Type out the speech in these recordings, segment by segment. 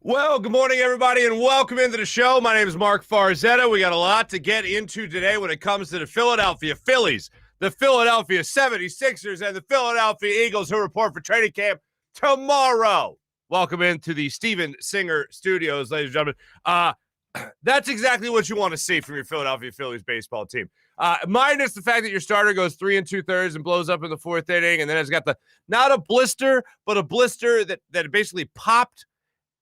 Well, good morning, everybody, and welcome into the show. My name is Marc Farzetta. We got a lot to get into today when it comes to the Philadelphia Phillies, the Philadelphia 76ers, and the Philadelphia Eagles, who report for training camp tomorrow. Welcome into the Steven Singer Studios, ladies and gentlemen. That's exactly what you want to see from your Philadelphia Phillies baseball team. Minus the fact that your starter goes 3 2/3 and blows up in the fourth inning, and then has got not a blister, but a blister that basically popped.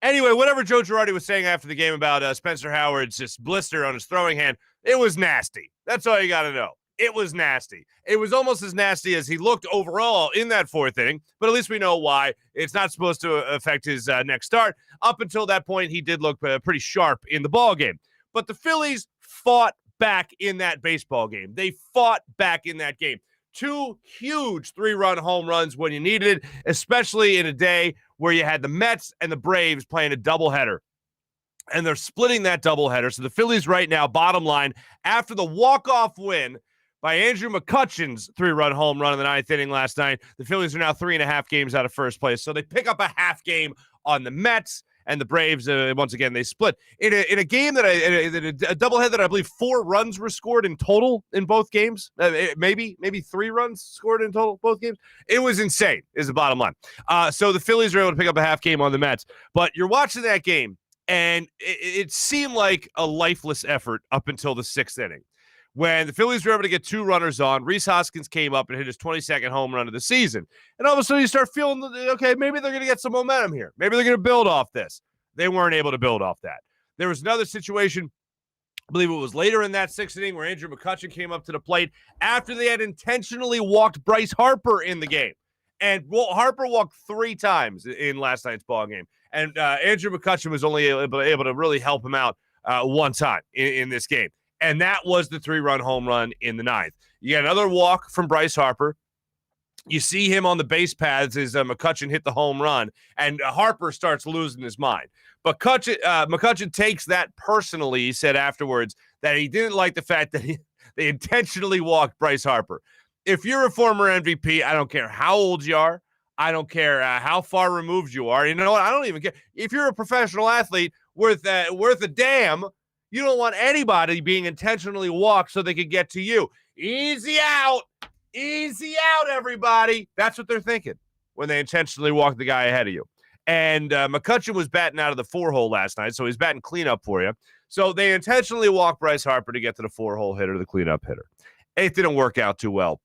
Anyway, whatever Joe Girardi was saying after the game about Spencer Howard's just blister on his throwing hand, it was nasty. That's all you got to know. It was nasty. It was almost as nasty as he looked overall in that fourth inning, but at least we know why. It's not supposed to affect his next start. Up until that point, he did look pretty sharp in the ball game. But the Phillies fought back in that baseball game. They fought back in that game. 2 huge 3-run home runs when you needed it, especially in a day where you had the Mets and the Braves playing a doubleheader. And they're splitting that doubleheader. So the Phillies right now, bottom line, after the walk-off win by Andrew McCutchen's 3-run home run in the ninth inning last night, the Phillies are now 3.5 games out of first place. So they pick up a half game on the Mets. And the Braves, once again, they split. In a game a doubleheader that I believe 4 runs were scored in total in both games. Maybe 3 runs scored in total both games. It was insane, is the bottom line. So the Phillies are able to pick up a half game on the Mets. But you're watching that game, and it seemed like a lifeless effort up until the 6th inning. When the Phillies were able to get 2 runners on, Rhys Hoskins came up and hit his 22nd home run of the season. And all of a sudden you start feeling, okay, maybe they're going to get some momentum here. Maybe they're going to build off this. They weren't able to build off that. There was another situation, I believe it was later in that 6th inning, where Andrew McCutchen came up to the plate after they had intentionally walked Bryce Harper in the game. And Harper walked 3 times in last night's ball game. And Andrew McCutchen was only able to really help him out one time in this game. And that was the 3-run home run in the 9th. You got another walk from Bryce Harper. You see him on the base paths as McCutchen hit the home run, and Harper starts losing his mind. But McCutchen takes that personally. He said afterwards that he didn't like the fact that they intentionally walked Bryce Harper. If you're a former MVP, I don't care how old you are. I don't care how far removed you are. You know what? I don't even care. If you're a professional athlete worth a damn, you don't want anybody being intentionally walked so they could get to you. Easy out. Easy out, everybody. That's what they're thinking when they intentionally walk the guy ahead of you. And McCutchen was batting out of the 4-hole last night, so he's batting cleanup for you. So they intentionally walked Bryce Harper to get to the 4-hole hitter, the cleanup hitter. It didn't work out too well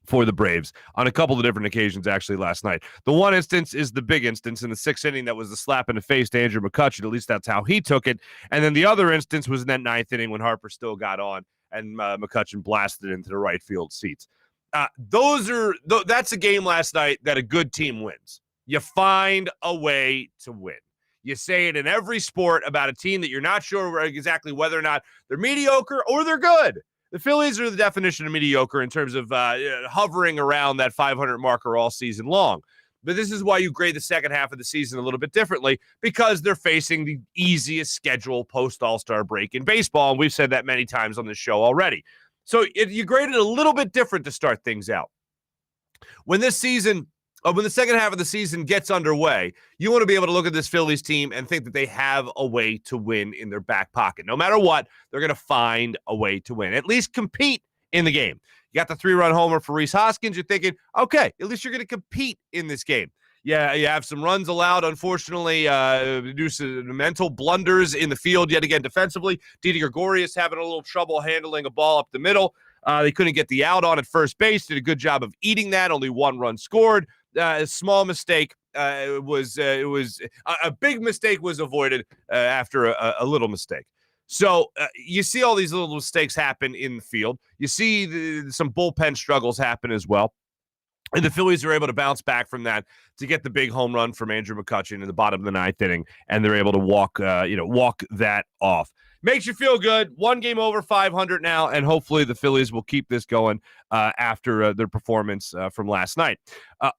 for the Braves on a couple of different occasions, actually, last night. The one instance is the big instance in the 6th inning that was the slap in the face to Andrew McCutchen. At least that's how he took it. And then the other instance was in that 9th inning when Harper still got on and McCutchen blasted into the right field seats. That's a game last night that a good team wins. You find a way to win. You say it in every sport about a team that you're not sure exactly whether or not they're mediocre or they're good. The Phillies are the definition of mediocre in terms of hovering around that 500 marker all season long. But this is why you grade the second half of the season a little bit differently, because they're facing the easiest schedule post-All-Star break in baseball, and we've said that many times on this show already. So you grade it a little bit different to start things out. When the second half of the season gets underway, you want to be able to look at this Phillies team and think that they have a way to win in their back pocket. No matter what, they're going to find a way to win, at least compete in the game. You got the 3-run homer for Rhys Hoskins. You're thinking, okay, at least you're going to compete in this game. Yeah, you have some runs allowed, unfortunately, due to mental blunders in the field yet again defensively. Didi Gregorius having a little trouble handling a ball up the middle. They couldn't get the out on at first base. Did a good job of eating that. Only 1 run scored. A small mistake a big mistake was avoided after a little mistake. So you see all these little mistakes happen in the field. You see some bullpen struggles happen as well. And the Phillies are able to bounce back from that to get the big home run from Andrew McCutchen in the bottom of the 9th inning, and they're able to walk that off. Makes you feel good. 1 game over 500 now, and hopefully the Phillies will keep this going after their performance from last night.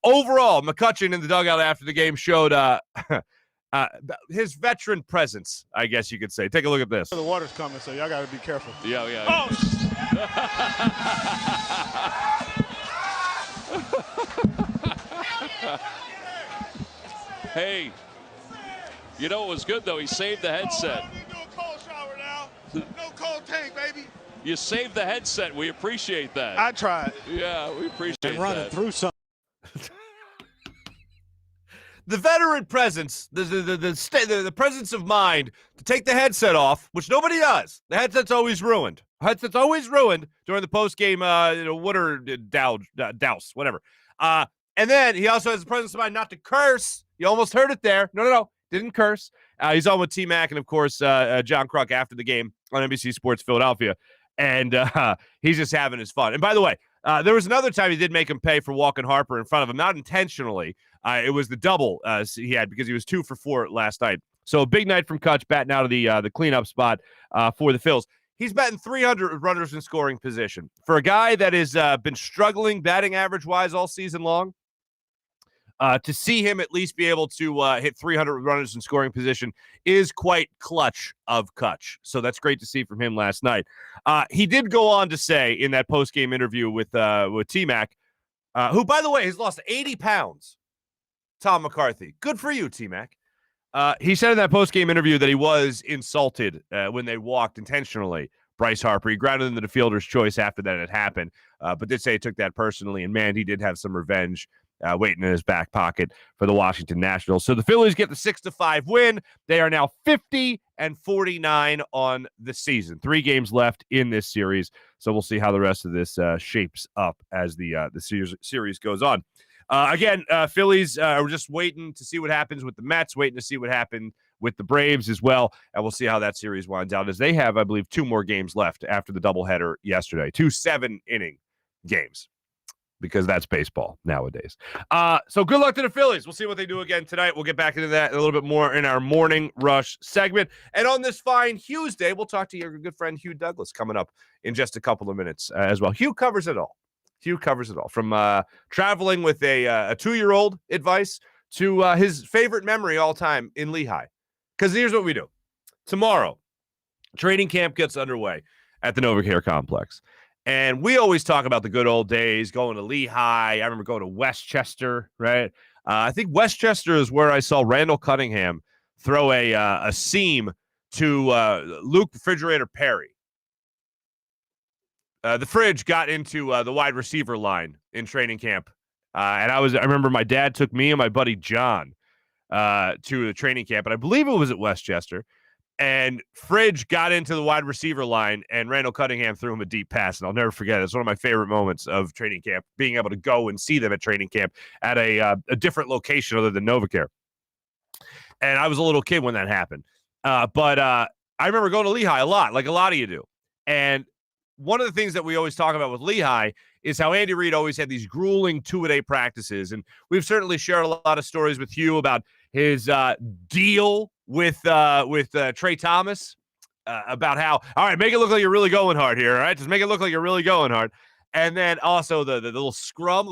Overall, McCutchen in the dugout after the game showed his veteran presence, I guess you could say. Take a look at this. The water's coming, so y'all got to be careful. Yeah. Oh, Hey, You know what was good, though? He saved the headset. We do a cold shower now. No cold tank, baby. You saved the headset. We appreciate that. I tried. Yeah, we appreciate that. Running through something. The veteran presence, the presence of mind to take the headset off, which nobody does. The headset's always ruined. Headset's always ruined during the post-game water douse, whatever. And then he also has the presence of mind not to curse. You almost heard it there. No. Didn't curse. He's on with T-Mac and, of course, John Kruk after the game on NBC Sports Philadelphia. And he's just having his fun. And by the way, there was another time he did make him pay for walking Harper in front of him, not intentionally. It was the double he had because he was 2 for 4 last night. So a big night from Kutch, batting out of the cleanup spot for the Phils. He's batting 300 runners in scoring position. For a guy that has been struggling batting average-wise all season long, to see him at least be able to hit 300 runners in scoring position is quite clutch of Kutch. So that's great to see from him last night. He did go on to say in that post-game interview with T-Mac, who, by the way, has lost 80 pounds, Tom McCarthy. Good for you, T-Mac. He said in that post-game interview that he was insulted when they walked intentionally Bryce Harper. He grounded into the fielder's choice after that had happened, but did say he took that personally, and, man, he did have some revenge waiting in his back pocket for the Washington Nationals. So the Phillies get the 6-5 win. They are now 50-49 on the season. 3 games left in this series, so we'll see how the rest of this shapes up as the series goes on. Again, Phillies are just waiting to see what happens with the Mets, waiting to see what happened with the Braves as well, and we'll see how that series winds out, as they have, I believe, 2 more games left after the doubleheader yesterday. 2 7-inning games, because that's baseball nowadays. So good luck to the Phillies. We'll see what they do again tonight. We'll get back into that a little bit more in our Morning Rush segment. And on this fine Hughes Day, we'll talk to your good friend Hugh Douglas coming up in just a couple of minutes as well. Hugh covers it all. From traveling with a 2-year-old advice to his favorite memory all time in Lehigh. Because here's what we do. Tomorrow, training camp gets underway at the NovaCare Complex. And we always talk about the good old days, going to Lehigh. I remember going to Westchester, right? I think Westchester is where I saw Randall Cunningham throw a seam to Luke Refrigerator Perry. The Fridge got into the wide receiver line in training camp. And I remember my dad took me and my buddy John to the training camp, and I believe it was at Westchester. And Fridge got into the wide receiver line, and Randall Cunningham threw him a deep pass. And I'll never forget it. It's one of my favorite moments of training camp, being able to go and see them at training camp at a different location other than NovaCare. And I was a little kid when that happened. But I remember going to Lehigh a lot, like a lot of you do. And one of the things that we always talk about with Lehigh is how Andy Reid always had these grueling 2-a-day practices. And we've certainly shared a lot of stories with Hugh about his deal with Trey Thomas, about how, all right, make it look like you're really going hard here, all right? Just make it look like you're really going hard. And then also the little scrap,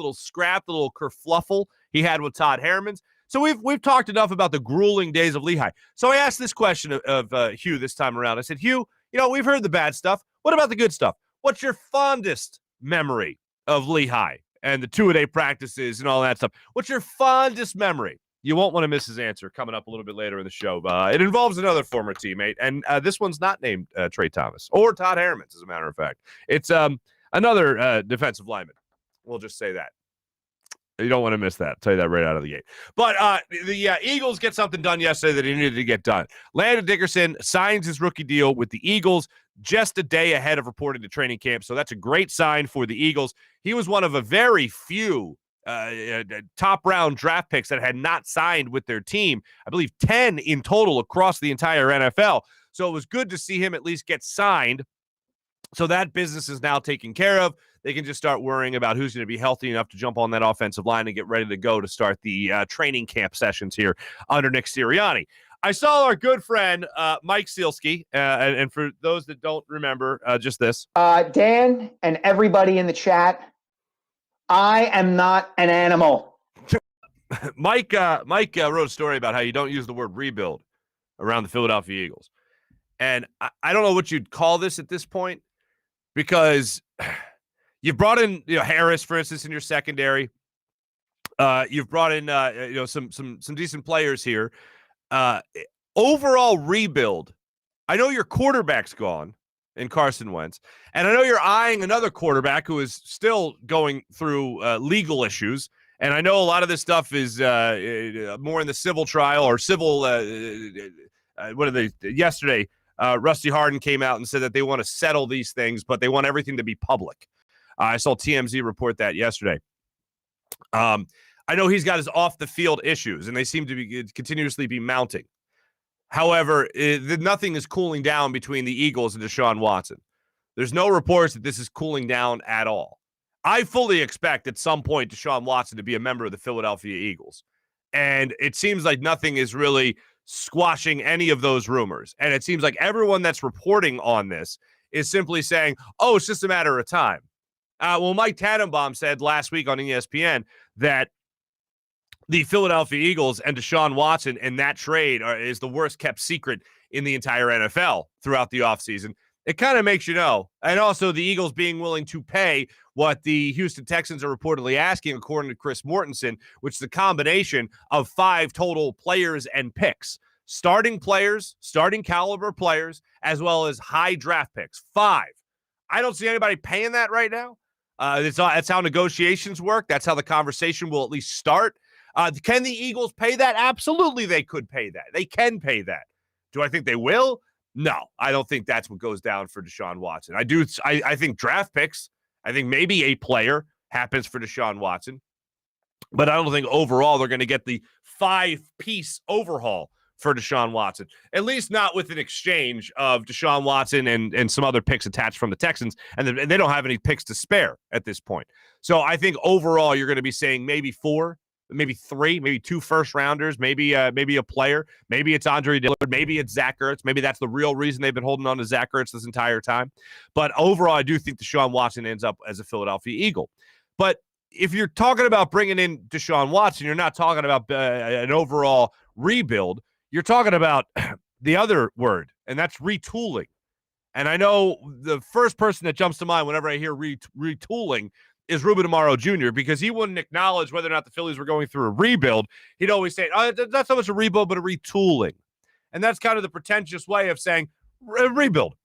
the little kerfluffle he had with Todd Herremans. So we've talked enough about the grueling days of Lehigh. So I asked this question of Hugh this time around. I said, Hugh, we've heard the bad stuff. What about the good stuff? What's your fondest memory of Lehigh and the 2-a-day practices and all that stuff? What's your fondest memory? You won't want to miss his answer coming up a little bit later in the show. It involves another former teammate, and this one's not named Trey Thomas or Todd Herremans, as a matter of fact. It's another defensive lineman. We'll just say that. You don't want to miss that. I'll tell you that right out of the gate. But the Eagles get something done yesterday that he needed to get done. Landon Dickerson signs his rookie deal with the Eagles just a day ahead of reporting to training camp. So that's a great sign for the Eagles. He was one of a very few top-round draft picks that had not signed with their team. I believe 10 in total across the entire NFL. So it was good to see him at least get signed. So that business is now taken care of. They can just start worrying about who's going to be healthy enough to jump on that offensive line and get ready to go to start the training camp sessions here under Nick Sirianni. I saw our good friend, Mike Sealski, and for those that don't remember, just this. Dan and everybody in the chat, I am not an animal. Mike wrote a story about how you don't use the word rebuild around the Philadelphia Eagles. And I don't know what you'd call this at this point, because you've brought in Harris, for instance, in your secondary. You've brought in some decent players here. overall rebuild, I know your quarterback's gone in Carson Wentz, and I know you're eyeing another quarterback who is still going through legal issues, and I know a lot of this stuff is more in the civil trial or civil yesterday, Rusty Harden came out and said that they want to settle these things, but they want everything to be public. I saw TMZ report that yesterday. I know he's got his off-the-field issues, and they seem to be continuously be mounting. However, nothing is cooling down between the Eagles and Deshaun Watson. There's no reports that this is cooling down at all. I fully expect at some point Deshaun Watson to be a member of the Philadelphia Eagles. And it seems like nothing is really squashing any of those rumors. And it seems like everyone that's reporting on this is simply saying, oh, it's just a matter of time. Well, Mike Tannenbaum said last week on ESPN that the Philadelphia Eagles and Deshaun Watson and that trade is the worst kept secret in the entire NFL throughout the offseason. It kind of makes you know. And also the Eagles being willing to pay what the Houston Texans are reportedly asking, according to Chris Mortensen, which is a combination of 5 total players and picks. Starting players, starting caliber players, as well as high draft picks. 5. I don't see anybody paying that right now. That's how negotiations work. That's how the conversation will at least start. Can the Eagles pay that? Absolutely, they could pay that. They can pay that. Do I think they will? No, I don't think that's what goes down for Deshaun Watson. I think draft picks, I think maybe a player happens for Deshaun Watson, but I don't think overall they're going to get the 5-piece overhaul for Deshaun Watson, at least not with an exchange of Deshaun Watson and some other picks attached from the Texans, and they don't have any picks to spare at this point. So I think overall you're going to be saying maybe 4, maybe 3, maybe 2 first-rounders, maybe a player, maybe it's Andre Dillard, maybe it's Zach Ertz, maybe that's the real reason they've been holding on to Zach Ertz this entire time. But overall, I do think Deshaun Watson ends up as a Philadelphia Eagle. But if you're talking about bringing in Deshaun Watson, you're not talking about an overall rebuild. You're talking about the other word, and that's retooling. And I know the first person that jumps to mind whenever I hear retooling is Ruben Amaro Jr., because he wouldn't acknowledge whether or not the Phillies were going through a rebuild. He'd always say, oh, it's not so much a rebuild, but a retooling. And that's kind of the pretentious way of saying rebuild.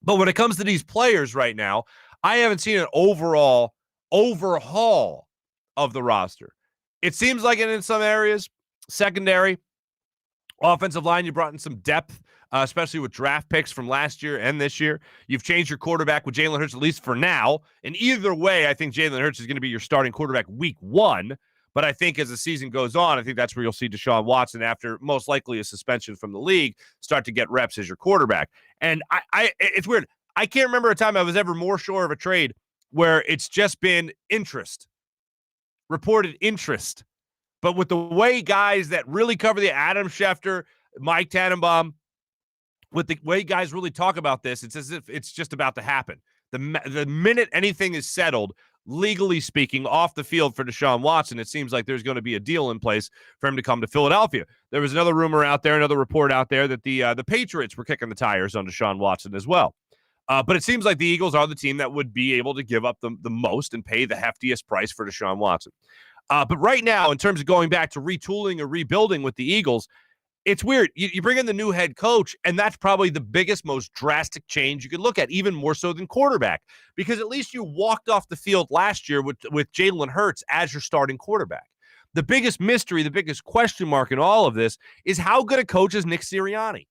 But when it comes to these players right now, I haven't seen an overall overhaul of the roster. It seems like it in some areas, secondary, offensive line, you brought in some depth, especially with draft picks from last year and this year. You've changed your quarterback with Jalen Hurts, at least for now. And either way, I think Jalen Hurts is going to be your starting quarterback week 1. But I think as the season goes on, I think that's where you'll see Deshaun Watson, after most likely a suspension from the league, start to get reps as your quarterback. And it's weird. I can't remember a time I was ever more sure of a trade where it's just been interest, reported interest. But with the way guys that really cover the Adam Schefter, Mike Tannenbaum, with the way guys really talk about this, it's as if it's just about to happen. The minute anything is settled, legally speaking, off the field for Deshaun Watson, it seems like there's going to be a deal in place for him to come to Philadelphia. There was another rumor out there, another report out there that the Patriots were kicking the tires on Deshaun Watson as well. But it seems like the Eagles are the team that would be able to give up the most and pay the heftiest price for Deshaun Watson. But right now, in terms of going back to retooling or rebuilding with the Eagles, it's weird. You bring in the new head coach, and that's probably the biggest, most drastic change you could look at, even more so than quarterback, because at least you walked off the field last year with Jalen Hurts as your starting quarterback. The biggest mystery, the biggest question mark in all of this is how good a coach is Nick Sirianni.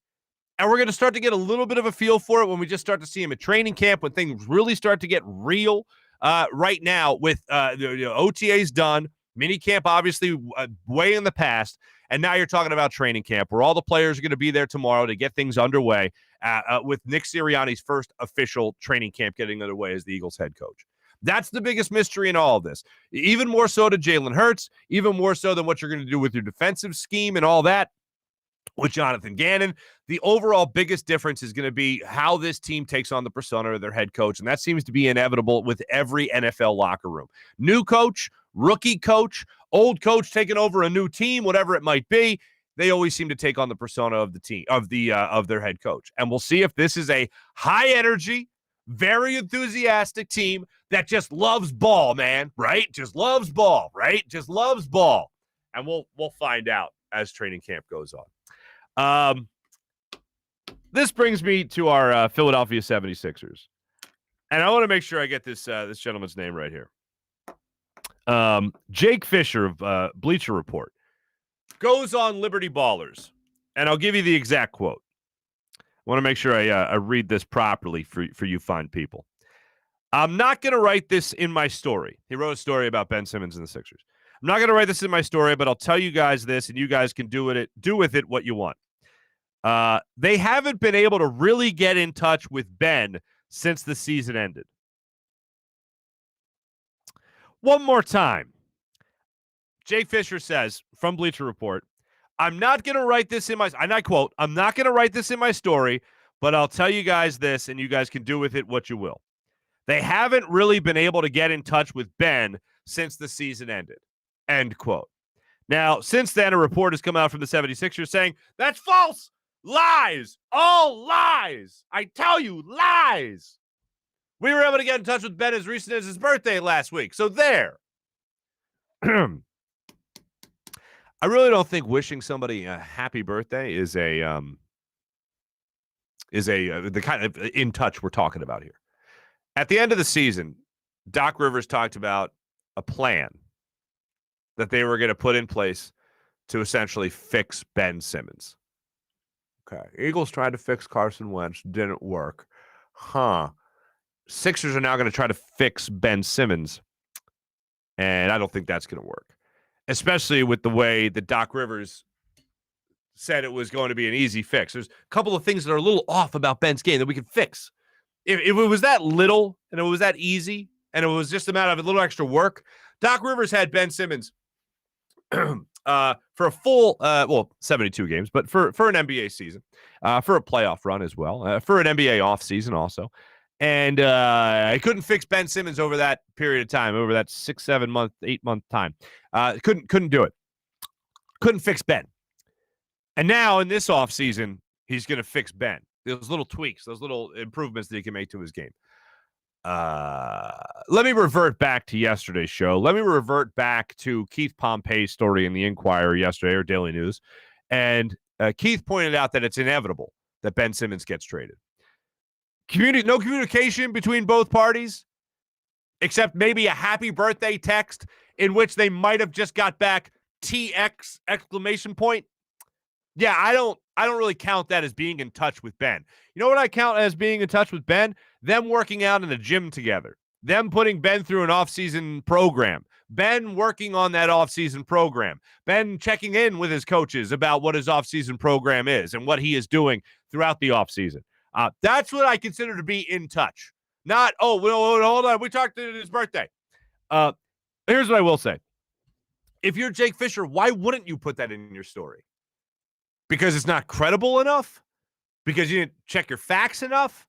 And we're going to start to get a little bit of a feel for it when we just start to see him at training camp, when things really start to get real. Right now with OTAs done, minicamp obviously way in the past, and now you're talking about training camp where all the players are going to be there tomorrow to get things underway with Nick Sirianni's first official training camp getting underway as the Eagles head coach. That's the biggest mystery in all of this. Even more so to Jalen Hurts, even more so than what you're going to do with your defensive scheme and all that with Jonathan Gannon. The overall biggest difference is going to be how this team takes on the persona of their head coach, and that seems to be inevitable with every NFL locker room. New coach, rookie coach, old coach taking over a new team, whatever it might be, they always seem to take on the persona of the team, of their head coach. And we'll see if this is a high energy, very enthusiastic team that just loves ball, man, right? Just loves ball, right? Just loves ball. And we'll find out as training camp goes on. This brings me to our Philadelphia 76ers. And I want to make sure I get this gentleman's name right here. Jake Fisher of Bleacher Report goes on Liberty Ballers, and I'll give you the exact quote. I want to make sure I read this properly for you fine people. I'm not going to write this in my story. He wrote a story about Ben Simmons and the Sixers. I'm not going to write this in my story, but I'll tell you guys this, and you guys can do with it what you want. They haven't been able to really get in touch with Ben since the season ended. One more time. Jake Fisher says from Bleacher Report, I'm not going to write this in my, and I quote, I'm not going to write this in my story, but I'll tell you guys this, and you guys can do with it what you will. They haven't really been able to get in touch with Ben since the season ended. End quote. Now, since then, a report has come out from the 76ers saying, that's false. Lies. All lies. I tell you, lies. We were able to get in touch with Ben as recent as his birthday last week. So there. I really don't think wishing somebody a happy birthday is the kind of in touch we're talking about here. At the end of the season, Doc Rivers talked about a plan that they were going to put in place to essentially fix Ben Simmons. Okay. Eagles tried to fix Carson Wentz. Didn't work. Sixers are now going to try to fix Ben Simmons. And I don't think that's going to work. Especially with the way that Doc Rivers said it was going to be an easy fix. There's a couple of things that are a little off about Ben's game that we can fix. If it was that little and it was that easy and it was just a matter of a little extra work, Doc Rivers had Ben Simmons for a full, 72 games, but for an NBA season, for a playoff run as well, for an NBA offseason also. And I couldn't fix Ben Simmons over that period of time, over that 6, 7 month, 8 month time. Couldn't do it. Couldn't fix Ben. And now in this offseason, he's going to fix Ben. Those little tweaks, those little improvements that he can make to his game. Let me revert back to yesterday's show. Let me revert back to Keith Pompey's story in the Inquirer yesterday, or Daily News. And Keith pointed out that it's inevitable that Ben Simmons gets traded. No communication between both parties, except maybe a happy birthday text in which they might have just got back TX exclamation point. Yeah, I don't really count that as being in touch with Ben. You know what I count as being in touch with Ben? Them working out in the gym together. Them putting Ben through an offseason program. Ben working on that offseason program. Ben checking in with his coaches about what his offseason program is and what he is doing throughout the offseason. That's what I consider to be in touch. Not, hold on, we talked to his birthday. Here's what I will say. If you're Jake Fisher, why wouldn't you put that in your story? Because it's not credible enough? Because you didn't check your facts enough?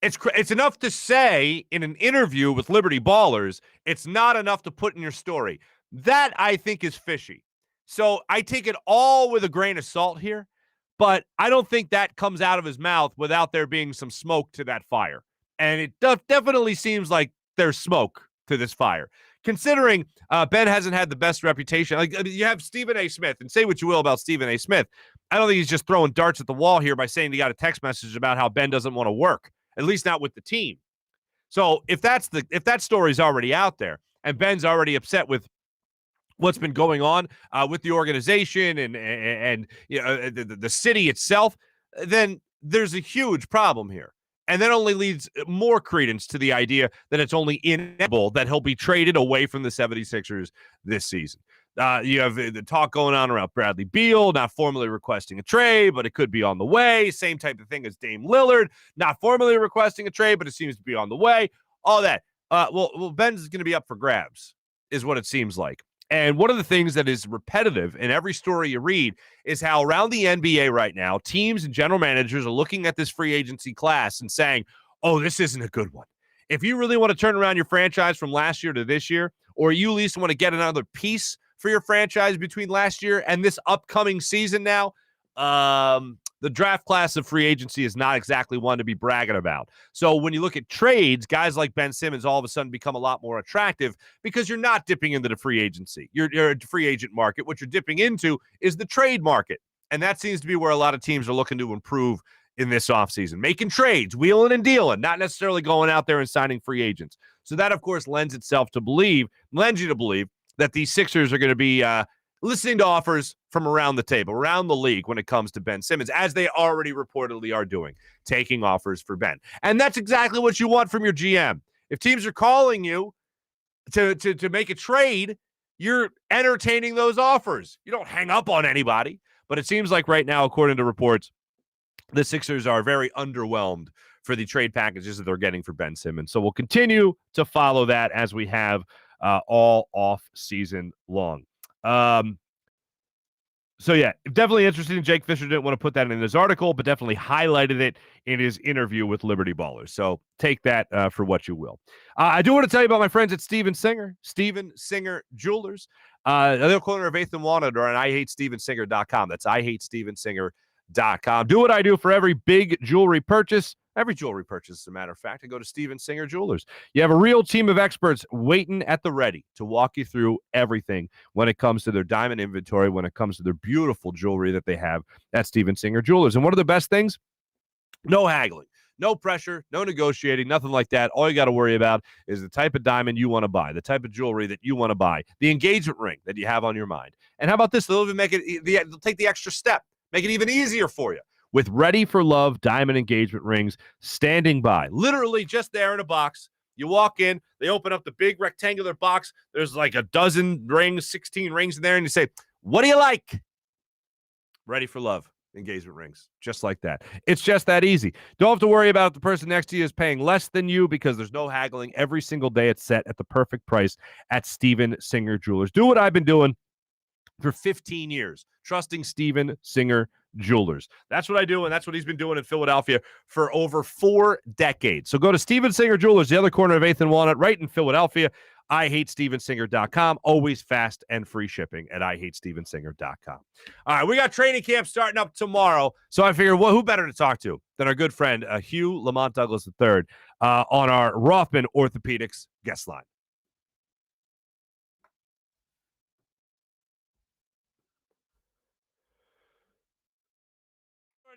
It's enough to say in an interview with Liberty Ballers. It's not enough to put in your story. That, I think, is fishy. So I take it all with a grain of salt here, but I don't think that comes out of his mouth without there being some smoke to that fire. And it definitely seems like there's smoke to this fire. Considering Ben hasn't had the best reputation. Like, you have Stephen A. Smith, and say what you will about Stephen A. Smith. I don't think he's just throwing darts at the wall here by saying he got a text message about how Ben doesn't want to work, at least not with the team. So if that story's already out there and Ben's already upset with what's been going on with the organization and you know, the city itself, then there's a huge problem here. And that only leads more credence to the idea that it's only inevitable that he'll be traded away from the 76ers this season. You have the talk going on around Bradley Beal, not formally requesting a trade, but it could be on the way. Same type of thing as Dame Lillard, not formally requesting a trade, but it seems to be on the way. All that. Well, Ben's going to be up for grabs, is what it seems like. And one of the things that is repetitive in every story you read is how around the NBA right now, teams and general managers are looking at this free agency class and saying, oh, this isn't a good one. If you really want to turn around your franchise from last year to this year, or you at least want to get another piece for your franchise between last year and this upcoming season now, the draft class of free agency is not exactly one to be bragging about. So when you look at trades, guys like Ben Simmons all of a sudden become a lot more attractive because you're not dipping into the free agency. You're a free agent market. What you're dipping into is the trade market. And that seems to be where a lot of teams are looking to improve in this offseason, making trades, wheeling and dealing, not necessarily going out there and signing free agents. So that, of course, lends you to believe that the Sixers are going to be listening to offers from around the table, around the league when it comes to Ben Simmons, as they already reportedly are doing, taking offers for Ben. And that's exactly what you want from your GM. If teams are calling you to make a trade, you're entertaining those offers. You don't hang up on anybody. But it seems like right now, according to reports, the Sixers are very underwhelmed for the trade packages that they're getting for Ben Simmons. So we'll continue to follow that as we have all off season long. So, yeah, definitely interested in Jake Fisher. Didn't want to put that in his article, but definitely highlighted it in his interview with Liberty Ballers. So take that for what you will. I do want to tell you about my friends at Steven Singer Jewelers. Another corner of 8th and Walnut or on IHateStevenSinger.com. That's IHateStevenSinger.com. Do what I do for every big jewelry purchase. Every jewelry purchase, as a matter of fact, I go to Steven Singer Jewelers. You have a real team of experts waiting at the ready to walk you through everything when it comes to their diamond inventory, when it comes to their beautiful jewelry that they have at Steven Singer Jewelers. And one of the best things, no haggling, no pressure, no negotiating, nothing like that. All you got to worry about is the type of diamond you want to buy, the type of jewelry that you want to buy, the engagement ring that you have on your mind. And how about this? They'll even they'll take the extra step, make it even easier for you. With Ready for Love diamond engagement rings standing by, literally just there in a box. You walk in, they open up the big rectangular box. There's like a dozen rings, 16 rings in there, and you say, what do you like? Ready for Love engagement rings, just like that. It's just that easy. Don't have to worry about if the person next to you is paying less than you because there's no haggling. Every single day it's set at the perfect price at Steven Singer Jewelers. Do what I've been doing for 15 years, trusting Steven Singer Jewelers. That's what I do, and that's what he's been doing in Philadelphia for over 4 decades. So go to Steven Singer Jewelers, the other corner of 8th and Walnut, right in Philadelphia. IHateStevenSinger.com. Always fast and free shipping at IHateStevenSinger.com. All right, we got training camp starting up tomorrow, so I figured, well, who better to talk to than our good friend Hugh Douglas III on our Rothman Orthopaedics guest line.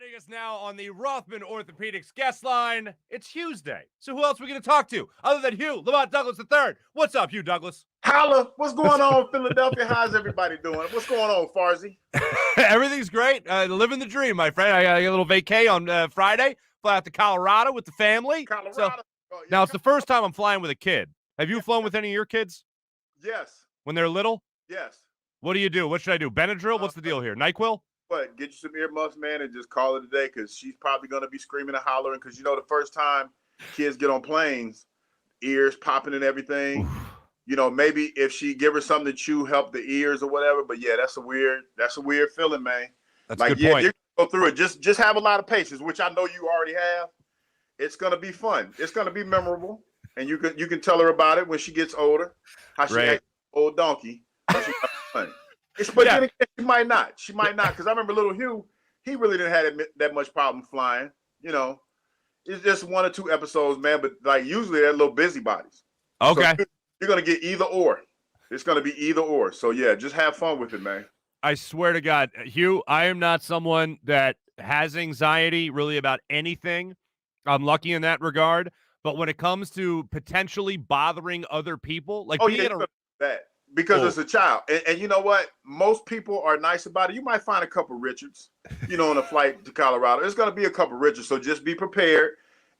Joining us now on the Rothman Orthopaedics guest line, it's Hugh's Day. So who else are we going to talk to other than Hugh Douglas III? What's up, Hugh Douglas? Holla, what's going on, Philadelphia? How's everybody doing? What's going on, Farzy? Everything's great. Living the dream, my friend. I got a little vacay on Friday. Fly out to Colorado with the family. Colorado. So, now, it's the first time I'm flying with a kid. Have you flown with any of your kids? Yes. When they're little? Yes. What do you do? What should I do? Benadryl? What's the deal here? NyQuil? What? Get you some earmuffs, man, and just call it a day because she's probably going to be screaming and hollering because, the first time kids get on planes, ears popping and everything. Oof. Maybe if she give her something to chew, help the ears or whatever. But, yeah, that's a weird feeling, man. That's a good point. You go through it. Just have a lot of patience, which I know you already have. It's going to be fun. It's going to be memorable. And you can tell her about it when she gets older, how she acts old donkey. But then again, she might not. She might not. Because I remember little Hugh, he really didn't have that much problem flying. It's just 1 or 2 episodes, man. But usually they're little busybodies. Okay. So you're going to get either or. It's going to be either or. So, yeah, just have fun with it, man. I swear to God, Hugh, I am not someone that has anxiety really about anything. I'm lucky in that regard. But when it comes to potentially bothering other people, that. Because it's a child. And you know what? Most people are nice about it. You might find a couple Richards, on a flight to Colorado. There's going to be a couple Richards. So just be prepared.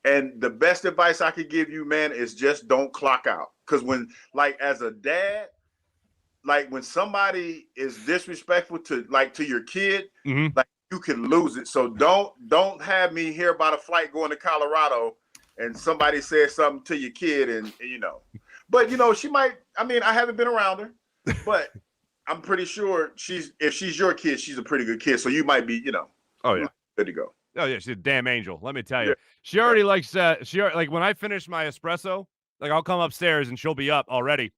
And the best advice I could give you, man, is just don't clock out. Because as a dad, when somebody is disrespectful to your kid, mm-hmm. You can lose it. So don't have me hear about a flight going to Colorado and somebody says something to your kid and. But, she might, I haven't been around her, but I'm pretty sure if she's your kid, she's a pretty good kid. So you might be, oh, yeah, good to go. Oh, yeah, she's a damn angel. Let me tell you. Yeah. She already likes, when I finish my espresso, I'll come upstairs and she'll be up already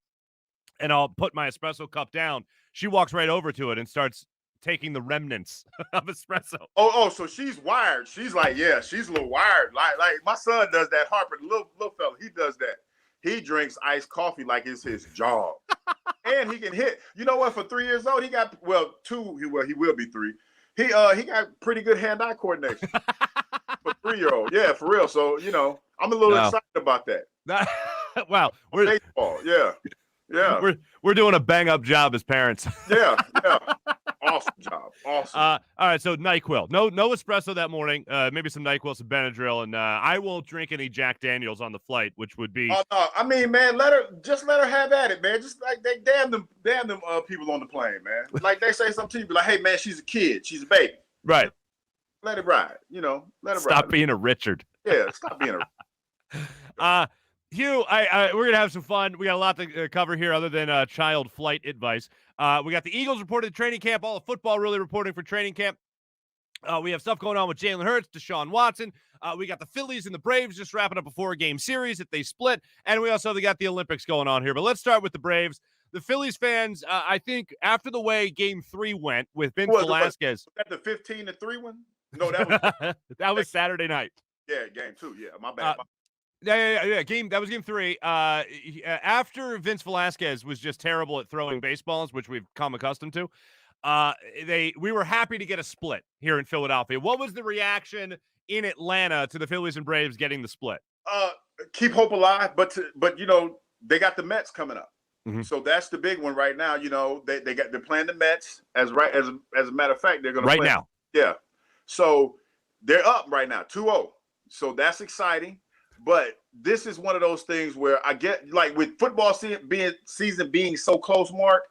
and I'll put my espresso cup down. She walks right over to it and starts taking the remnants of espresso. Oh, so she's wired. She's she's a little wired. Like my son does that. Harper, the little fella, he does that. He drinks iced coffee like it's his job. And he can hit. You know what? For 3 years old, he got, 2, he will be 3. He got pretty good hand-eye coordination for 3-year-old. Yeah, for real. So, I'm a little excited about that. Well, we're baseball. Yeah. we're doing a bang-up job as parents. Yeah. Awesome job. Awesome. All right, so NyQuil. No espresso that morning. Maybe some NyQuil, some Benadryl, and I won't drink any Jack Daniels on the flight, which would be. Oh no! I mean, man, let her have at it, man. Just like they damn them people on the plane, man. Like they say something to you, be like, hey, man, she's a kid, she's a baby. Right. Let it ride. Let it ride. Stop being a Richard. Yeah, stop being a. Hugh, we're gonna have some fun. We got a lot to cover here, other than child flight advice. We got the Eagles reported to training camp. All of football really reporting for training camp. We have stuff going on with Jalen Hurts, Deshaun Watson. We got the Phillies and the Braves just wrapping up a 4-game series that they split, and we also got the Olympics going on here. But let's start with the Braves. The Phillies fans, I think, after the way Game 3 went with Vince Velasquez. Was that the 15-3 one? No, that was that was Saturday night. Yeah, Game 2. Yeah, my bad. Yeah. That was Game 3. After Vince Velasquez was just terrible at throwing baseballs, which we've come accustomed to, we were happy to get a split here in Philadelphia. What was the reaction in Atlanta to the Phillies and Braves getting the split? Keep hope alive, but they got the Mets coming up. Mm-hmm. So that's the big one right now. They're playing the Mets as a matter of fact, they're going to play now. Yeah. So they're up right now, 2-0. So that's exciting. But this is one of those things where I get, like, with football season being so close, Mark,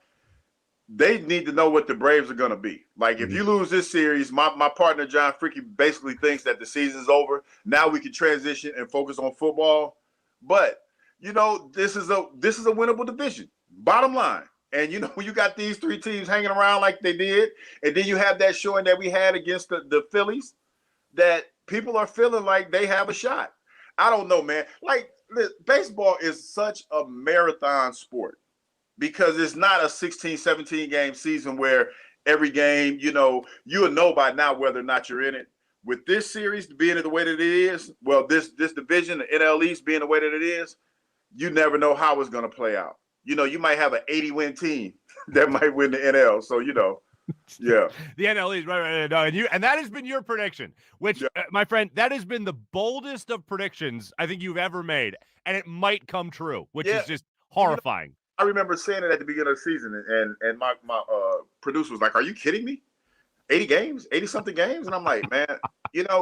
they need to know what the Braves are going to be. Like, if you lose this series, my partner, John Fricky, basically thinks that the season's over. Now we can transition and focus on football. But, this is a winnable division, bottom line. And, when you got these 3 teams hanging around like they did, and then you have that showing that we had against the Phillies, that people are feeling like they have a shot. I don't know, man. Like, baseball is such a marathon sport because it's not a 16, 17 game season where every game, you'll know by now whether or not you're in it. With this series being the way that it is, well, this division, the NL East being the way that it is, you never know how it's going to play out. You might have an 80-win team that might win the NL. So, yeah. The NL East, right. No, and that has been your prediction, which, my friend, that has been the boldest of predictions I think you've ever made, and it might come true, which is just horrifying. I remember saying it at the beginning of the season, and my producer was like, "Are you kidding me? 80-something games?" And I'm like, man,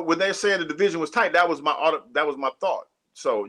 when they're saying the division was tight, that was my thought. So,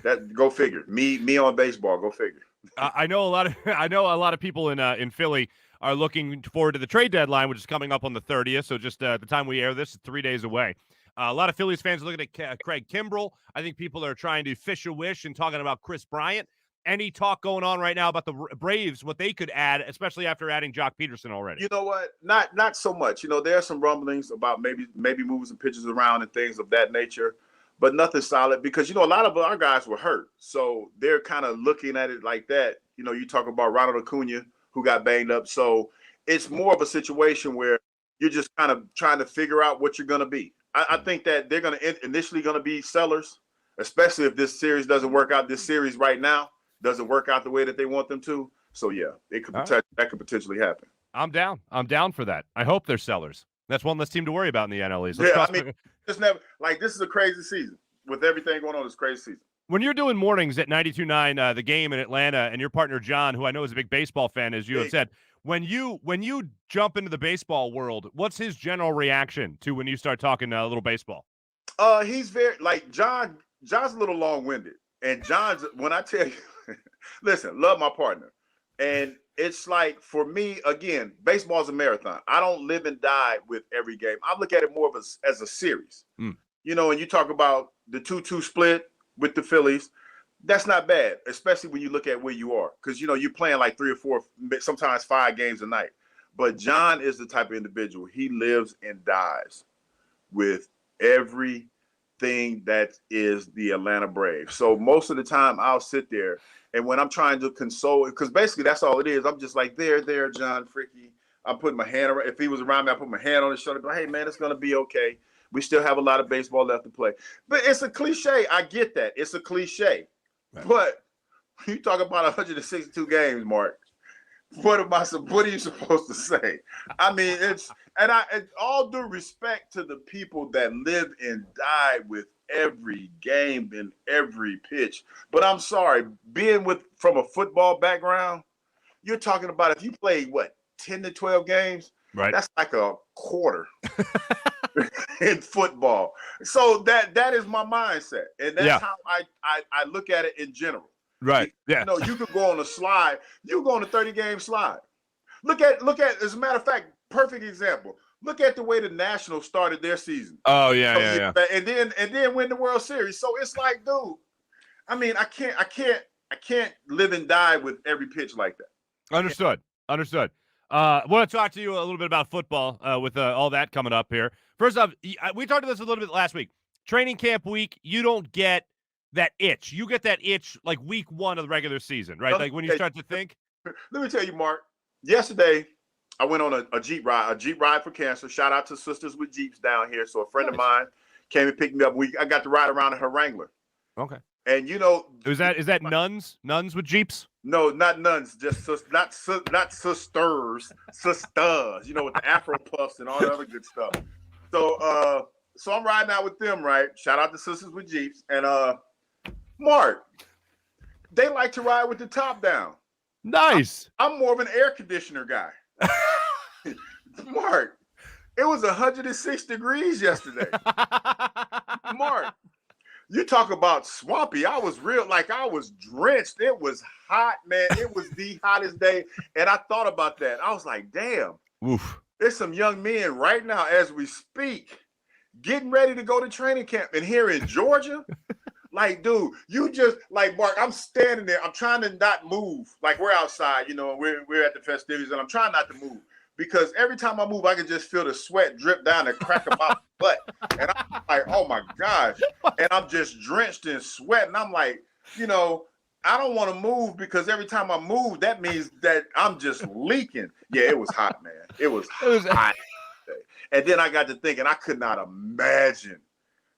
that go figure. Me on baseball, go figure. I know a lot of people in Philly are looking forward to the trade deadline, which is coming up on the 30th. So just the time we air this, it's 3 days away. A lot of Phillies fans are looking at Craig Kimbrell. I think people are trying to fish a wish and talking about Chris Bryant. Any talk going on right now about the Braves, what they could add, especially after adding Jock Peterson already? You know what? Not so much. There are some rumblings about maybe moving some pitchers around and things of that nature, but nothing solid because, a lot of our guys were hurt. So they're kind of looking at it like that. You talk about Ronald Acuna, who got banged up. So it's more of a situation where you're just kind of trying to figure out what you're going to be. I think that they're going to initially going to be sellers, especially if this series doesn't work out. This series right now doesn't work out the way that they want them to. So, yeah, that could potentially happen. I'm down. I'm down for that. I hope they're sellers. That's one less team to worry about in the NL East. This is a crazy season. With everything going on, it's a crazy season. When you're doing mornings at 92.9, the game in Atlanta, and your partner John, who I know is a big baseball fan, as you have said, when you jump into the baseball world, what's his general reaction to when you start talking a little baseball? He's very John's a little long-winded, and when I tell you, listen, love my partner, and it's like for me again, baseball's a marathon. I don't live and die with every game. I look at it more as a series. And you talk about the 2-2 split with the Phillies, that's not bad, especially when you look at where you are. Because, you're playing like 3 or 4, sometimes 5 games a night. But John is the type of individual, he lives and dies with everything that is the Atlanta Braves. So most of the time I'll sit there, and when I'm trying to console, because basically that's all it is, I'm just like, there, John Fricky. I'm putting my hand around, if he was around me, I put my hand on his shoulder, like, hey, man, it's going to be okay. We still have a lot of baseball left to play. But it's a cliche. I get that. It's a cliche. Right. But you talk about 162 games, Mark. What are you supposed to say? I mean, and all due respect to the people that live and die with every game and every pitch. But I'm sorry, from a football background, you're talking about if you played 10 to 12 games, right? That's like a quarter in football. So that is my mindset, and that's how I look at it in general. Right. Yeah. You could go on a slide. You go on a 30-game slide. Look at. As a matter of fact, perfect example. Look at the way the Nationals started their season. Oh yeah. And then win the World Series. So it's like, dude. I mean, I can't live and die with every pitch like that. Understood. I want to talk to you a little bit about football with all that coming up here. First off, we talked about this a little bit last week. Training camp week, you don't get that itch. You get that itch like week 1 of the regular season, right? Like when you start to think. Let me tell you, Mark. Yesterday, I went on a Jeep ride for cancer. Shout out to Sisters with Jeeps down here. So a friend of mine came and picked me up. I got to ride around in her Wrangler. Okay. And is that nuns with Jeeps? No, not nuns. Just not sisters. Sisters. With the Afro puffs and all the other good stuff. So I'm riding out with them, right? Shout out to Sisters with Jeeps. And Mark, they like to ride with the top down. Nice. I'm more of an air conditioner guy. Mark, it was 106 degrees yesterday. Mark, you talk about swampy. I was drenched. It was hot, man. It was the hottest day. And I thought about that. I was like, damn. Oof. There's some young men right now as we speak getting ready to go to training camp. And here in Georgia, like, dude, you just, like, Mark, I'm standing there. I'm trying to not move. Like, we're outside, and we're at the festivities, and I'm trying not to move. Because every time I move, I can just feel the sweat drip down the crack of my butt. And I'm like, oh, my gosh. And I'm just drenched in sweat. And I'm like, I don't want to move because every time I move, that means that I'm just leaking. Yeah, it was hot, man. It was hot. And then I got to thinking, I could not imagine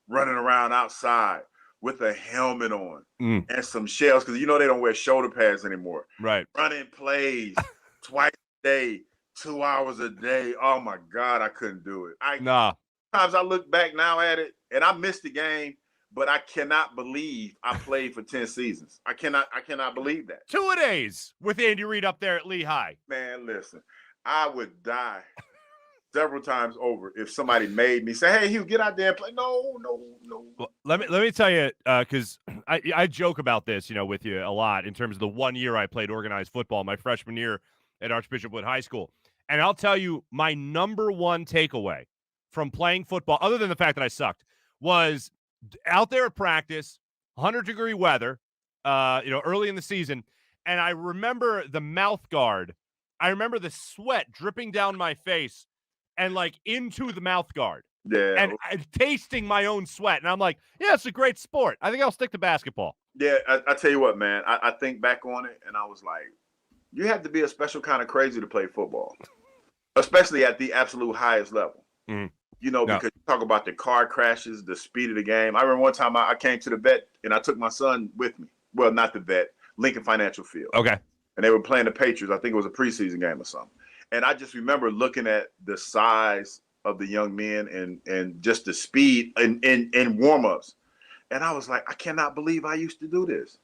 running around outside with a helmet on and some shells because, they don't wear shoulder pads anymore. Right. Running plays twice a day. 2 hours a day. Oh my God, I couldn't do it. Sometimes I look back now at it and I missed the game, but I cannot believe I played for 10 seasons. I cannot believe that. 2-a-days with Andy Reid up there at Lehigh. Man, listen, I would die several times over if somebody made me say, "Hey, Hugh, get out there and play." No. Well, let me tell you, because I joke about this, with you a lot in terms of the 1 year I played organized football, my freshman year at Archbishop Wood High School. And I'll tell you, my number one takeaway from playing football, other than the fact that I sucked, was out there at practice, 100-degree weather, early in the season. And I remember the mouth guard. I remember the sweat dripping down my face and like into the mouth guard. Yeah. And tasting my own sweat. And I'm like, yeah, it's a great sport. I think I'll stick to basketball. Yeah, I tell you what, man, I think back on it and I was like, you have to be a special kind of crazy to play football, especially at the absolute highest level. Mm. Because you talk about the car crashes, the speed of the game. I remember one time I came to the vet and I took my son with me. Well, not the vet, Lincoln Financial Field. Okay. And they were playing the Patriots. I think it was a preseason game or something. And I just remember looking at the size of the young men and just the speed in warm-ups. And I was like, I cannot believe I used to do this.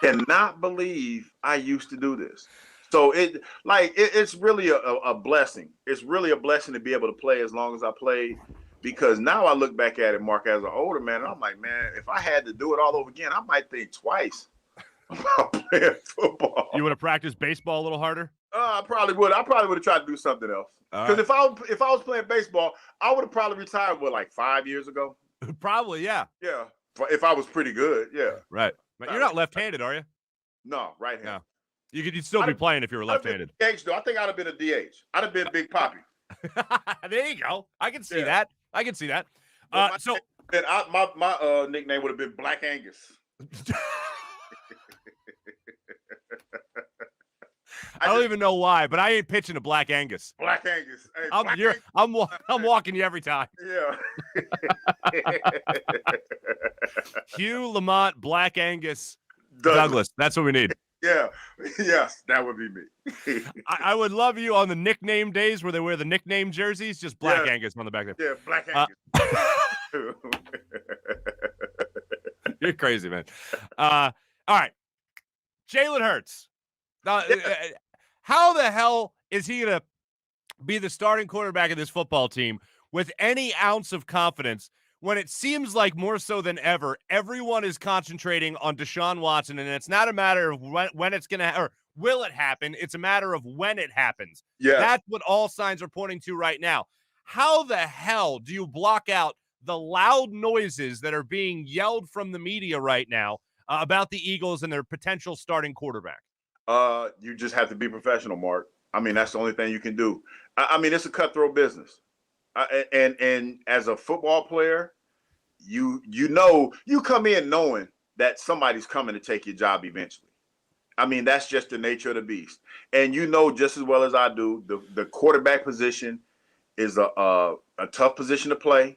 Cannot believe I used to do this. So it's really a blessing. It's really a blessing to be able to play as long as I played, because now I look back at it, Mark, as an older man, and I'm like, man, if I had to do it all over again, I might think twice about playing football. You want to practice baseball a little harder? I probably would. I probably would have tried to do something else. Because if I was playing baseball, I would have probably retired, like 5 years ago? Probably, yeah. Yeah. If I was pretty good, yeah. Right. But you're not left-handed, are you? No, right-handed. No. You'd still be playing if you were left-handed. DH, though. I think I'd have been a DH. I'd have been Big Poppy. There you go. I can see that. I can see that. My nickname would have been Black Angus. I don't even know why, but I ain't pitching to Black Angus. Black Angus. Hey, I'm walking you every time. Yeah. Hugh Lamont, Black Angus, Douglas. That's what we need. Yeah. Yes, that would be me. I would love you on the nickname days where they wear the nickname jerseys, just Black Yeah. Angus on the back there. Yeah, Black Angus. You're crazy, man. All right. Jalen Hurts. How the hell is he going to be the starting quarterback of this football team with any ounce of confidence when it seems like more so than ever, everyone is concentrating on Deshaun Watson, and it's not a matter of when it's going to or will it happen. It's a matter of when it happens. Yeah. That's what all signs are pointing to right now. How the hell do you block out the loud noises that are being yelled from the media right now about the Eagles and their potential starting quarterback? You just have to be professional, Mark. I mean, that's the only thing you can do. I mean, it's a cutthroat business. And as a football player, you know you come in knowing that somebody's coming to take your job eventually. I mean, that's just the nature of the beast. And you know just as well as I do, the quarterback position is a tough position to play.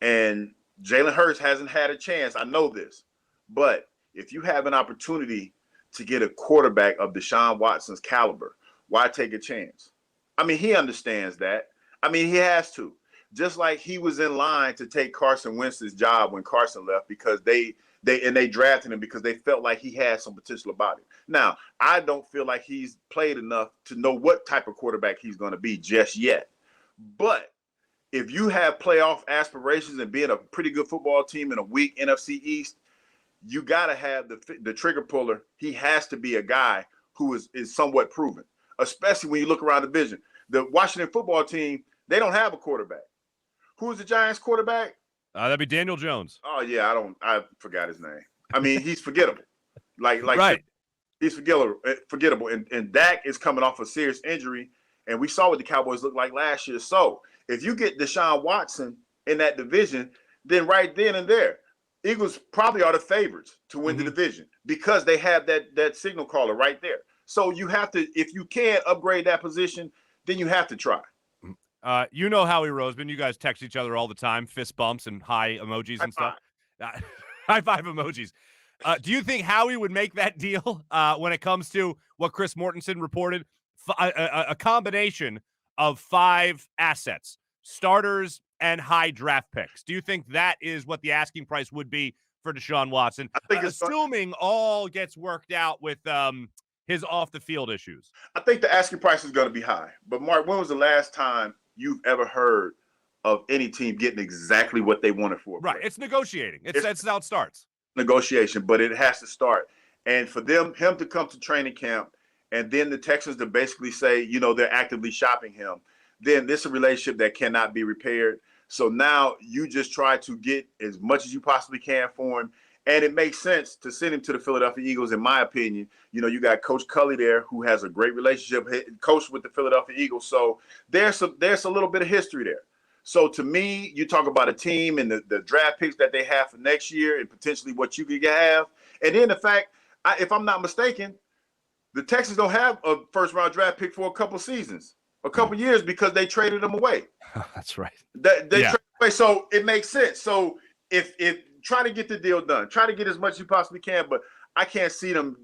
And Jalen Hurts hasn't had a chance. I know this. But if you have an opportunity to get a quarterback of Deshaun Watson's caliber, why take a chance? I mean, he understands that. I mean, he has to. Just like he was in line to take Carson Wentz's job when Carson left because they drafted him because they felt like he had some potential about him. Now, I don't feel like he's played enough to know what type of quarterback he's going to be just yet. But if you have playoff aspirations and being a pretty good football team in a weak NFC East, you got to have the trigger puller. He has to be a guy who is somewhat proven, especially when you look around the division. The Washington football team, they don't have a quarterback. Who's the Giants quarterback? That'd be Daniel Jones. Oh, yeah, I forgot his name. I mean, he's forgettable. Like right. He's forgettable. And Dak is coming off a serious injury, and we saw what the Cowboys looked like last year. So if you get Deshaun Watson in that division, then right then and there, Eagles probably are the favorites to win the division because they have that signal caller right there. So you have to, if you can upgrade that position, then you have to try. You know Howie Roseman. You guys text each other all the time, fist bumps and high emojis and stuff. High five emojis. Do you think Howie would make that deal when it comes to what Chris Mortensen reported? A combination of 5 assets, starters and high draft picks. Do you think that is what the asking price would be for Deshaun Watson? I think assuming all gets worked out with his off-the-field issues. I think the asking price is going to be high. But, Mark, when was the last time you've ever heard of any team getting exactly what they wanted for? Right. It's negotiating. That's how it starts. Negotiation, but it has to start. And for him to come to training camp and then the Texans to basically say, they're actively shopping him, then this is a relationship that cannot be repaired. So now you just try to get as much as you possibly can for him. And it makes sense to send him to the Philadelphia Eagles, in my opinion. You got Coach Culley there who has a great relationship, coached with the Philadelphia Eagles. So there's a little bit of history there. So to me, you talk about a team and the draft picks that they have for next year and potentially what you could have. And then the fact, if I'm not mistaken, the Texans don't have a first-round draft pick for a couple seasons, a couple years because they traded them away. That's right. They traded away, so it makes sense. So if try to get the deal done, try to get as much as you possibly can, but I can't see them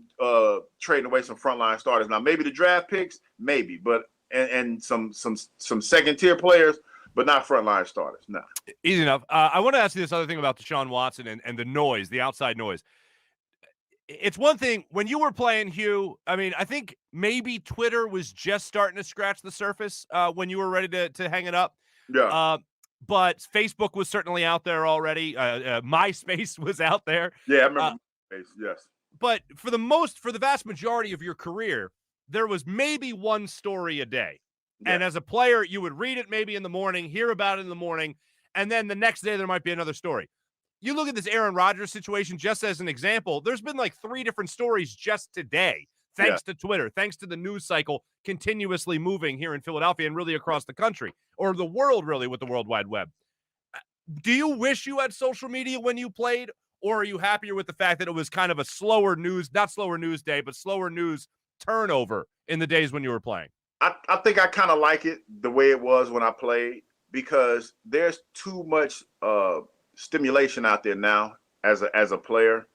trading away some frontline starters. Now, maybe the draft picks, maybe, but and some second-tier players, but not frontline starters. No. Easy enough. I want to ask you this other thing about Deshaun Watson and the noise, the outside noise. It's one thing when you were playing, Hugh. I mean, I think maybe Twitter was just starting to scratch the surface when you were ready to hang it up. Yeah. But Facebook was certainly out there already. MySpace was out there. Yeah, I remember MySpace, yes. But for the vast majority of your career, there was maybe one story a day. Yeah. And as a player, you would read it maybe in the morning, hear about it in the morning, and then the next day there might be another story. You look at this Aaron Rodgers situation just as an example. There's been like 3 different stories just today, thanks to Twitter, thanks to the news cycle continuously moving here in Philadelphia and really across the country or the world, really, with the World Wide Web. Do you wish you had social media when you played, or are you happier with the fact that it was kind of a slower news, not slower news day, but slower news turnover in the days when you were playing? I think I kind of like it the way it was when I played because there's too much stimulation out there now as a player.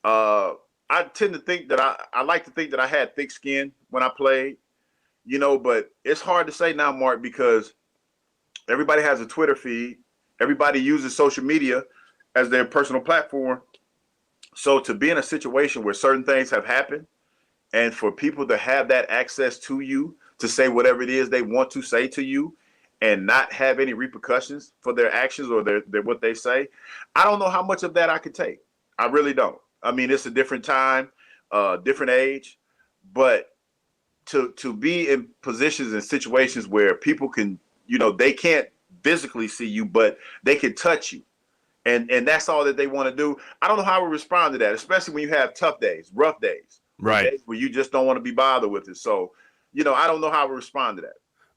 I I tend to think that I like to think that I had thick skin when I played, but it's hard to say now, Mark, because everybody has a Twitter feed. Everybody uses social media as their personal platform. So to be in a situation where certain things have happened and for people to have that access to you to say whatever it is they want to say to you and not have any repercussions for their actions or their what they say, I don't know how much of that I could take. I really don't. I mean, it's a different time, different age, but to be in positions and situations where people can, they can't physically see you, but they can touch you. And that's all that they want to do. I don't know how I would respond to that, especially when you have tough days, rough days, right? Days where you just don't want to be bothered with it. So, I don't know how I would respond to that.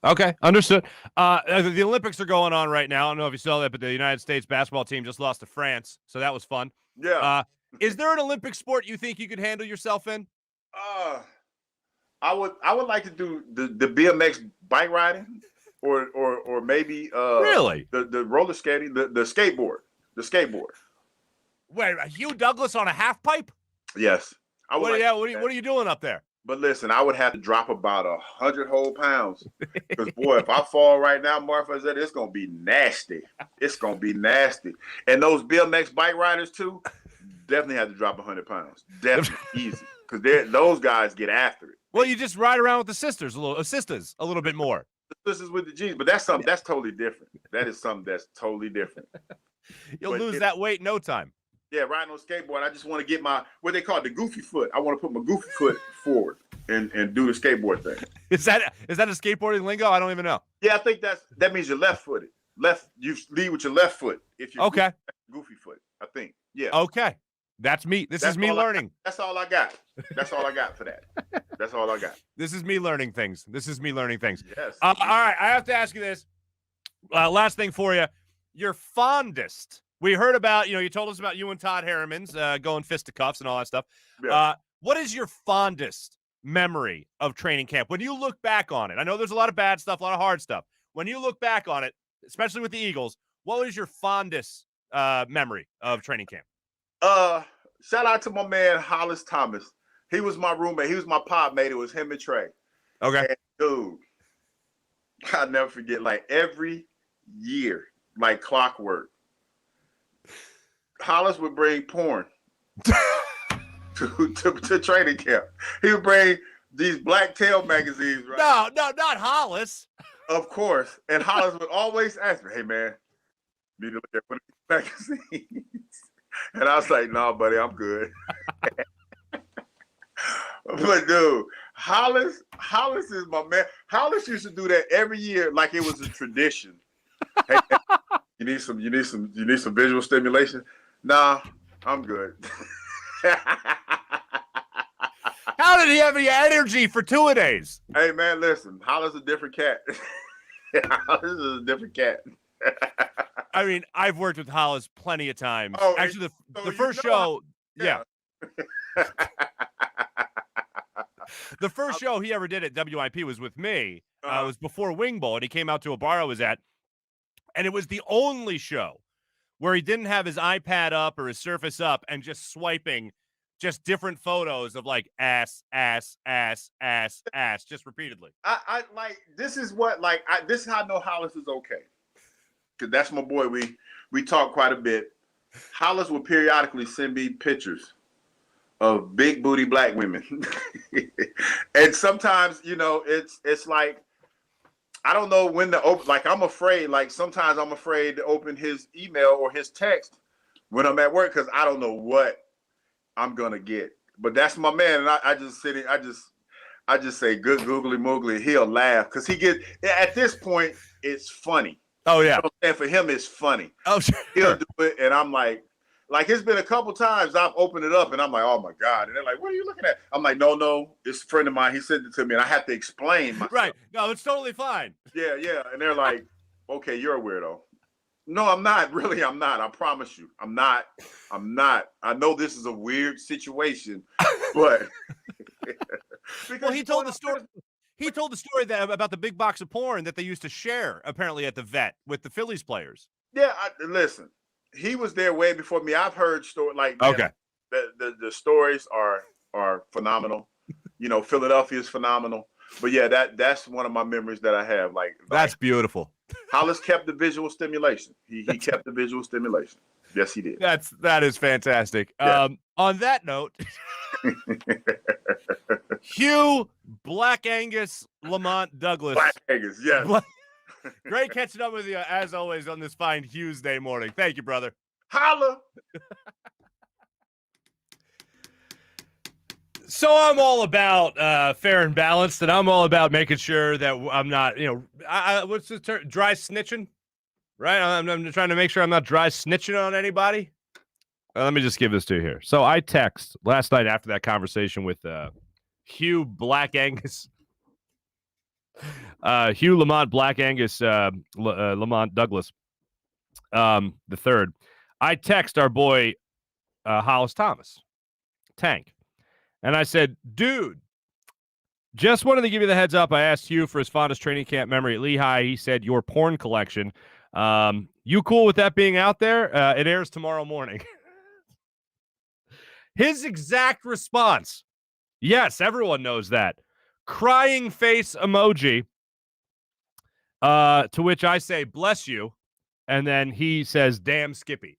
Okay, understood. The Olympics are going on right now. I don't know if you saw that, but the United States basketball team just lost to France, so that was fun. Yeah. Is there an Olympic sport you think you could handle yourself in? I would like to do the BMX bike riding, or maybe really the roller skating, the skateboard. The skateboard. Wait, Hugh Douglas on a half pipe? Yes. What are you doing up there? But listen, I would have to drop about 100 whole pounds. Because, boy, if I fall right now, Marc, it's going to be nasty. It's going to be nasty. And those BMX bike riders, too, definitely have to drop 100 pounds. Definitely easy. Because those guys get after it. Well, you just ride around with the sisters a little bit more. The sisters with the G's. But that's something that's totally different. That is something that's totally different. You'll lose that weight in no time. Yeah, riding on skateboard. I just want to get what they call the goofy foot. I want to put my goofy foot forward and do the skateboard thing. Is that a skateboarding lingo? I don't even know. Yeah, I think that means you're left-footed. You lead with your left foot if you're okay. Goofy foot, I think. Yeah. Okay. That's me. This is me learning. That's all I got. That's all I got for that. That's all I got. This is me learning things. Yes. All right. I have to ask you this. Last thing for you. Your fondest. We heard about, you told us about you and Todd Harriman's going fisticuffs and all that stuff. Yeah. What is your fondest memory of training camp? When you look back on it, I know there's a lot of bad stuff, a lot of hard stuff. When you look back on it, especially with the Eagles, what was your fondest memory of training camp? Shout out to my man, Hollis Thomas. He was my roommate. He was my pod mate. It was him and Trey. Okay. And dude, I'll never forget, like every year, like clockwork, Hollis would bring porn to training camp. He would bring these black tail magazines, right? No, not Hollis. Of course. And Hollis would always ask me, hey, man, need to look at one of these magazines. And I was like, no, buddy, I'm good. But, dude, Hollis is my man. Hollis used to do that every year like it was a tradition. Hey, you need some visual stimulation? Nah, I'm good. How did he have any energy for 2-a-days? Hey, man, listen, Hollis is a different cat. Hollis is a different cat. I mean, I've worked with Hollis plenty of times. Oh, actually, the first show, yeah. The first show he ever did at WIP was with me. It was before Wing Bowl, and he came out to a bar I was at, and it was the only show where he didn't have his iPad up or his Surface up and just swiping just different photos of like ass, just repeatedly. I like, this is what, like, this is how I know Hollis is okay. Because that's my boy. We talk quite a bit. Hollis will periodically send me pictures of big booty black women. And sometimes, it's like, I don't know when to open. Like, I'm afraid. Like, sometimes I'm afraid to open his email or his text when I'm at work because I don't know what I'm gonna get. But that's my man, and I just sit in. I just say good googly moogly. He'll laugh because he gets. At this point, it's funny. Oh yeah. And for him, it's funny. Oh sure. He'll do it, and I'm like it's been a couple times I've opened it up, and I'm like, oh my god, and they're like, what are you looking at? I'm like, no, it's a friend of mine. He sent it to me, and I have to explain myself. Right. No, it's totally fine. Yeah, and they're like, okay, you're a weirdo. No, I'm not. Really, I'm not. I promise you, I'm not. I know this is a weird situation, but well, he told the story. He told the story about the big box of porn that they used to share, apparently, at the vet with the Phillies players. Yeah, listen, he was there way before me. I've heard stories like okay. The stories are phenomenal. Philadelphia is phenomenal. But yeah, that's one of my memories that I have. That's beautiful. Hollis kept the visual stimulation. He kept the visual stimulation. Yes, he did. That is fantastic. Yeah. On that note, Hugh Black Angus Lamont Douglas. Black Angus, yes. Great catching up with you as always on this fine Hughes Day morning. Thank you, brother. Holla. So I'm all about fair and balanced, and I'm all about making sure that I'm not, what's the term? Dry snitching, right? I'm trying to make sure I'm not dry snitching on anybody. Let me just give this to you here. So I text last night after that conversation with Hugh Black Angus, Hugh Lamont Black Angus Lamont Douglas, the third. I text our boy Hollis Thomas, Tank. And I said, dude, just wanted to give you the heads up. I asked Hugh for his fondest training camp memory at Lehigh. He said, your porn collection. You cool with that being out there? It airs tomorrow morning. His exact response, yes, everyone knows that. Crying face emoji, to which I say, bless you. And then he says, damn Skippy.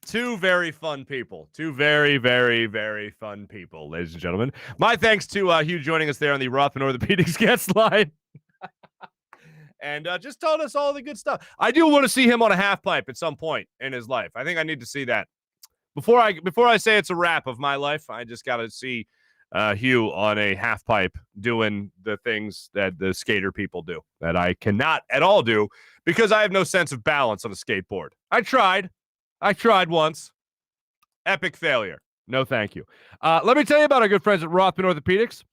Two very fun people. Two very, very, very fun people, ladies and gentlemen. My thanks to Hugh joining us there on the Rothman Orthopaedics guest line. And just told us all the good stuff. I do want to see him on a half pipe at some point in his life. I think I need to see that. Before I say it's a wrap of my life, I just got to see Hugh on a half pipe doing the things that the skater people do that I cannot at all do because I have no sense of balance on a skateboard. I tried once. Epic failure. No, thank you. Let me tell you about our good friends at Rothman Orthopaedics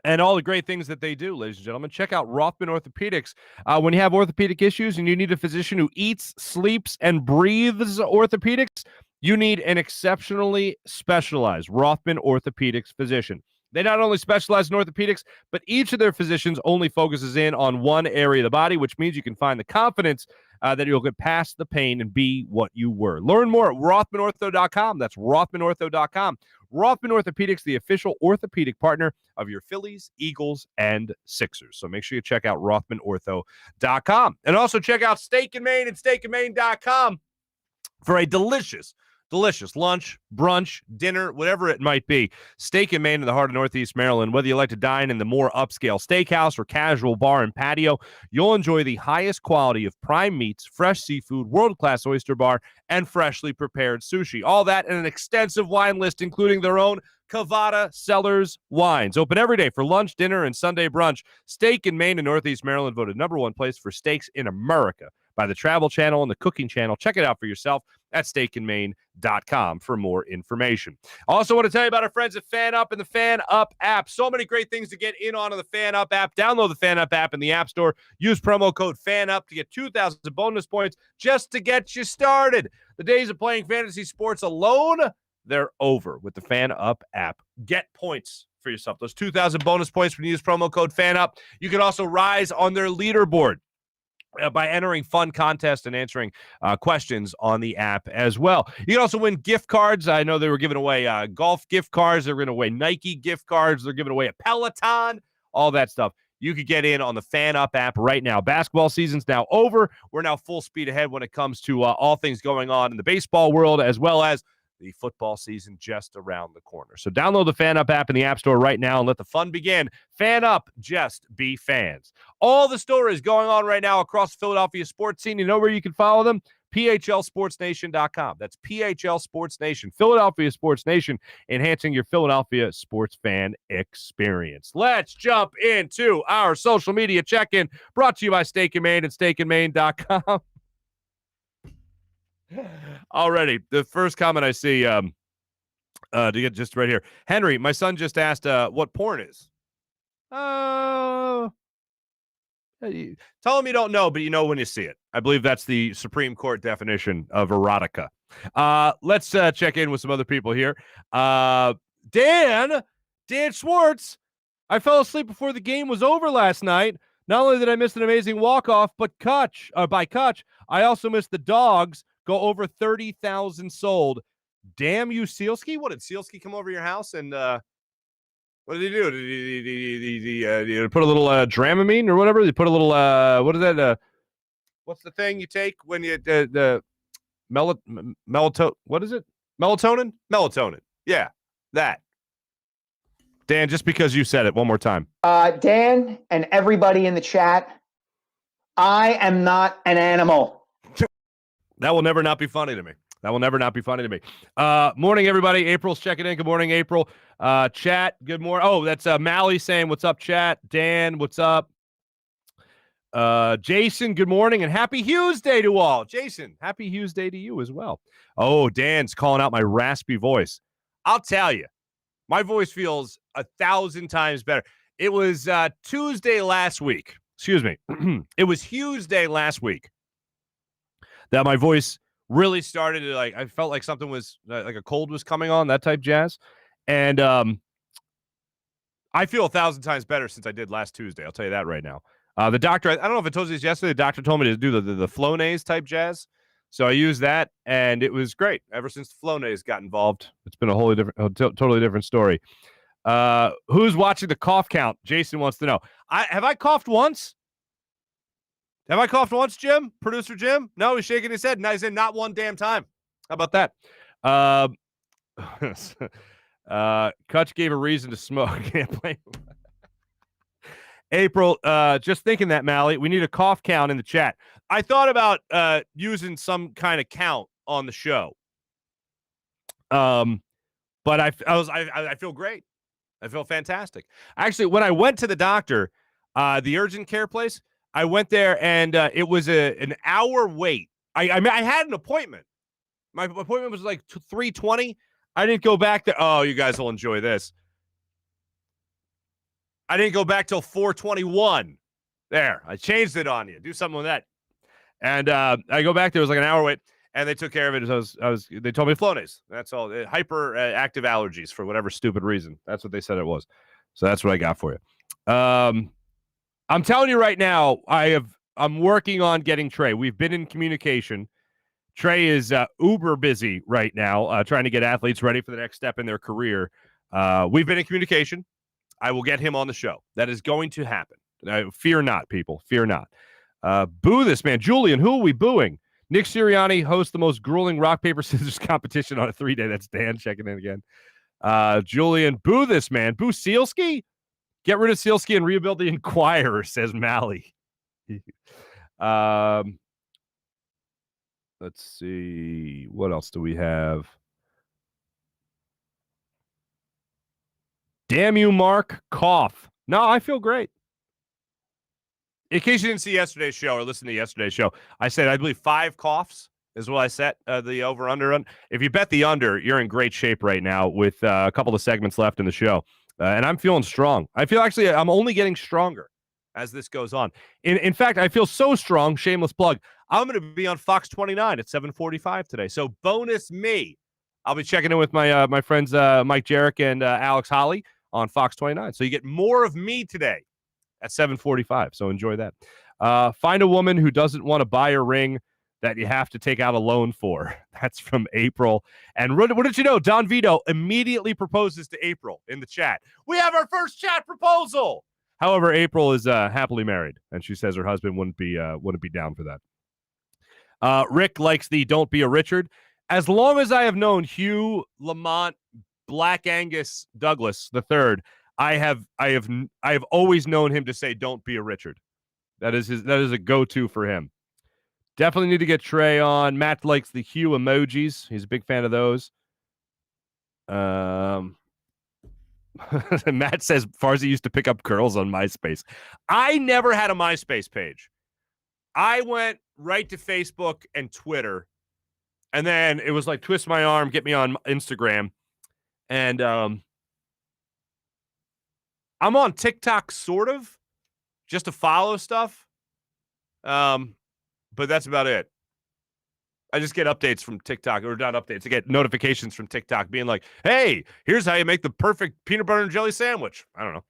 and all the great things that they do, ladies and gentlemen. Check out Rothman Orthopaedics. When you have orthopedic issues and you need a physician who eats, sleeps, and breathes orthopedics, you need an exceptionally specialized Rothman Orthopaedics physician. They not only specialize in orthopedics, but each of their physicians only focuses in on one area of the body, which means you can find the confidence that you'll get past the pain and be what you were. Learn more at RothmanOrtho.com. That's RothmanOrtho.com. Rothman Orthopaedics, the official orthopedic partner of your Phillies, Eagles, and Sixers. So make sure you check out RothmanOrtho.com. And also check out Steak and Maine and SteakandMaine.com for a delicious lunch, brunch, dinner, whatever it might be. Steak and Maine in the heart of Northeast Maryland. Whether you like to dine in the more upscale steakhouse or casual bar and patio, you'll enjoy the highest quality of prime meats, fresh seafood, world-class oyster bar, and freshly prepared sushi. All that and an extensive wine list, including their own Cavada Cellars wines. Open every day for lunch, dinner, and Sunday brunch. Steak and Maine in Northeast Maryland voted #1 place for steaks in America by the Travel Channel and the Cooking Channel. Check it out for yourself at steakandmaine.com for more information. Also want to tell you about our friends at FanUp and the FanUp app. So many great things to get in on the FanUp app. Download the FanUp app in the App Store. Use promo code FanUp to get 2,000 bonus points just to get you started. The days of playing fantasy sports alone, they're over with the FanUp app. Get points for yourself. Those 2,000 bonus points when you use promo code FanUp. You can also rise on their leaderboard by entering fun contests and answering questions on the app as well. You can also win gift cards. I know they were giving away golf gift cards. They're giving away Nike gift cards. They're giving away a Peloton, all that stuff. You could get in on the FanUp app right now. Basketball season's now over. We're now full speed ahead when it comes to all things going on in the baseball world, as well as the football season just around the corner. So download the FanUp app in the App Store right now and let the fun begin. FanUp, just be fans. All the stories going on right now across the Philadelphia sports scene. You know where you can follow them? PHLSportsNation.com. That's PHL Sports Nation, Philadelphia Sports Nation, enhancing your Philadelphia sports fan experience. Let's jump into our social media check-in, brought to you by Steak and Maine and SteakandMaine.com. Already, the first comment I see to get just right here. Henry, my son just asked what porn is. Tell him you don't know, but you know when you see it. I believe that's the Supreme Court definition of erotica. Let's check in with some other people here. Dan Schwartz. I fell asleep before the game was over last night. Not only did I miss an amazing walk-off, but by Kutch, I also missed the dogs Go over 30,000 sold. Damn you, Sealski. What, did Sealski come over your house and what did he do? Did he put a little Dramamine or whatever? He put a little, what is that? What's the thing you take when you, the melatonin, what is it? Melatonin? Melatonin. Yeah, that. Dan, just because you said it, one more time. Dan and everybody in the chat, I am not an animal. That will never not be funny to me. That will never not be funny to me. Morning, everybody. April's checking in. Good morning, April. Chat, good morning. Oh, that's Mally saying, what's up, chat? Dan, what's up? Jason, good morning, and happy Hughes Day to all. Jason, happy Hughes Day to you as well. Oh, Dan's calling out my raspy voice. I'll tell you, my voice feels 1,000 times better. It was Tuesday last week. Excuse me. It was Hughes Day last week that my voice really started to, like, I felt like something was, like a cold was coming on, that type jazz. And I feel 1,000 times better since I did last Tuesday. I'll tell you that right now. The doctor, I don't know if I told you this yesterday, the doctor told me to do the Flonase type jazz. So I used that, and it was great. Ever since Flonase got involved, it's been a wholly different, totally different story. Who's watching the cough count? Jason wants to know. Have I coughed once? Have I coughed once, Jim? Producer Jim? No, he's shaking his head. No, he's in not one damn time. How about that? Kutch gave a reason to smoke. Can't blame him. April, just thinking that, Mally, we need a cough count in the chat. I thought about using some kind of count on the show. But I feel great. I feel fantastic. Actually, when I went to the doctor, the urgent care place, I went there and it was an hour wait. I had an appointment. My appointment was like 3:20. I didn't go back there. Oh, you guys will enjoy this. I didn't go back till 4:21. There, I changed it on you. Do something with that. And I go back there. It was like an hour wait, and they took care of it. They told me Flonase. That's all. Hyperactive allergies for whatever stupid reason. That's what they said it was. So that's what I got for you. I'm telling you right now, I'm working on getting Trey. We've been in communication. Trey is uber busy right now, trying to get athletes ready for the next step in their career. We've been in communication. I will get him on the show. That is going to happen. Fear not, people. Fear not. Boo this man. Julian, who are we booing? Nick Sirianni hosts the most grueling rock, paper, scissors competition on a 3-day. That's Dan checking in again. Julian, boo this man. Boo Sealski? Get rid of Sealski and rebuild the Inquirer, says Mally. Let's see. What else do we have? Damn you, Marc. Cough. No, I feel great. In case you didn't see yesterday's show or listen to yesterday's show, I said I believe 5 coughs is what I set the over-under. If you bet the under, you're in great shape right now with a couple of segments left in the show. And I'm feeling strong. I feel actually I'm only getting stronger as this goes on. In fact, I feel so strong, shameless plug, I'm going to be on Fox 29 at 7:45 today. So bonus me. I'll be checking in with my friends Mike Jarek and Alex Holly on Fox 29. So you get more of me today at 7:45. So enjoy that. Find a woman who doesn't want to buy a ring that you have to take out a loan for. That's from April. And what did you know? Don Vito immediately proposes to April in the chat. We have our first chat proposal. However, April is happily married, and she says her husband wouldn't be down for that. Rick likes the "Don't Be a Richard." As long as I have known Hugh Lamont Black Angus Douglas III, I have always known him to say "Don't be a Richard." That is a go-to for him. Definitely need to get Trey on. Matt likes the Hugh emojis. He's a big fan of those. Matt says Farzy used to pick up girls on MySpace. I never had a MySpace page. I went right to Facebook and Twitter, and then it was like twist my arm, get me on Instagram, and I'm on TikTok sort of, just to follow stuff, but that's about it. I just get updates from TikTok, or not updates. I get notifications from TikTok being like, hey, here's how you make the perfect peanut butter and jelly sandwich. I don't know.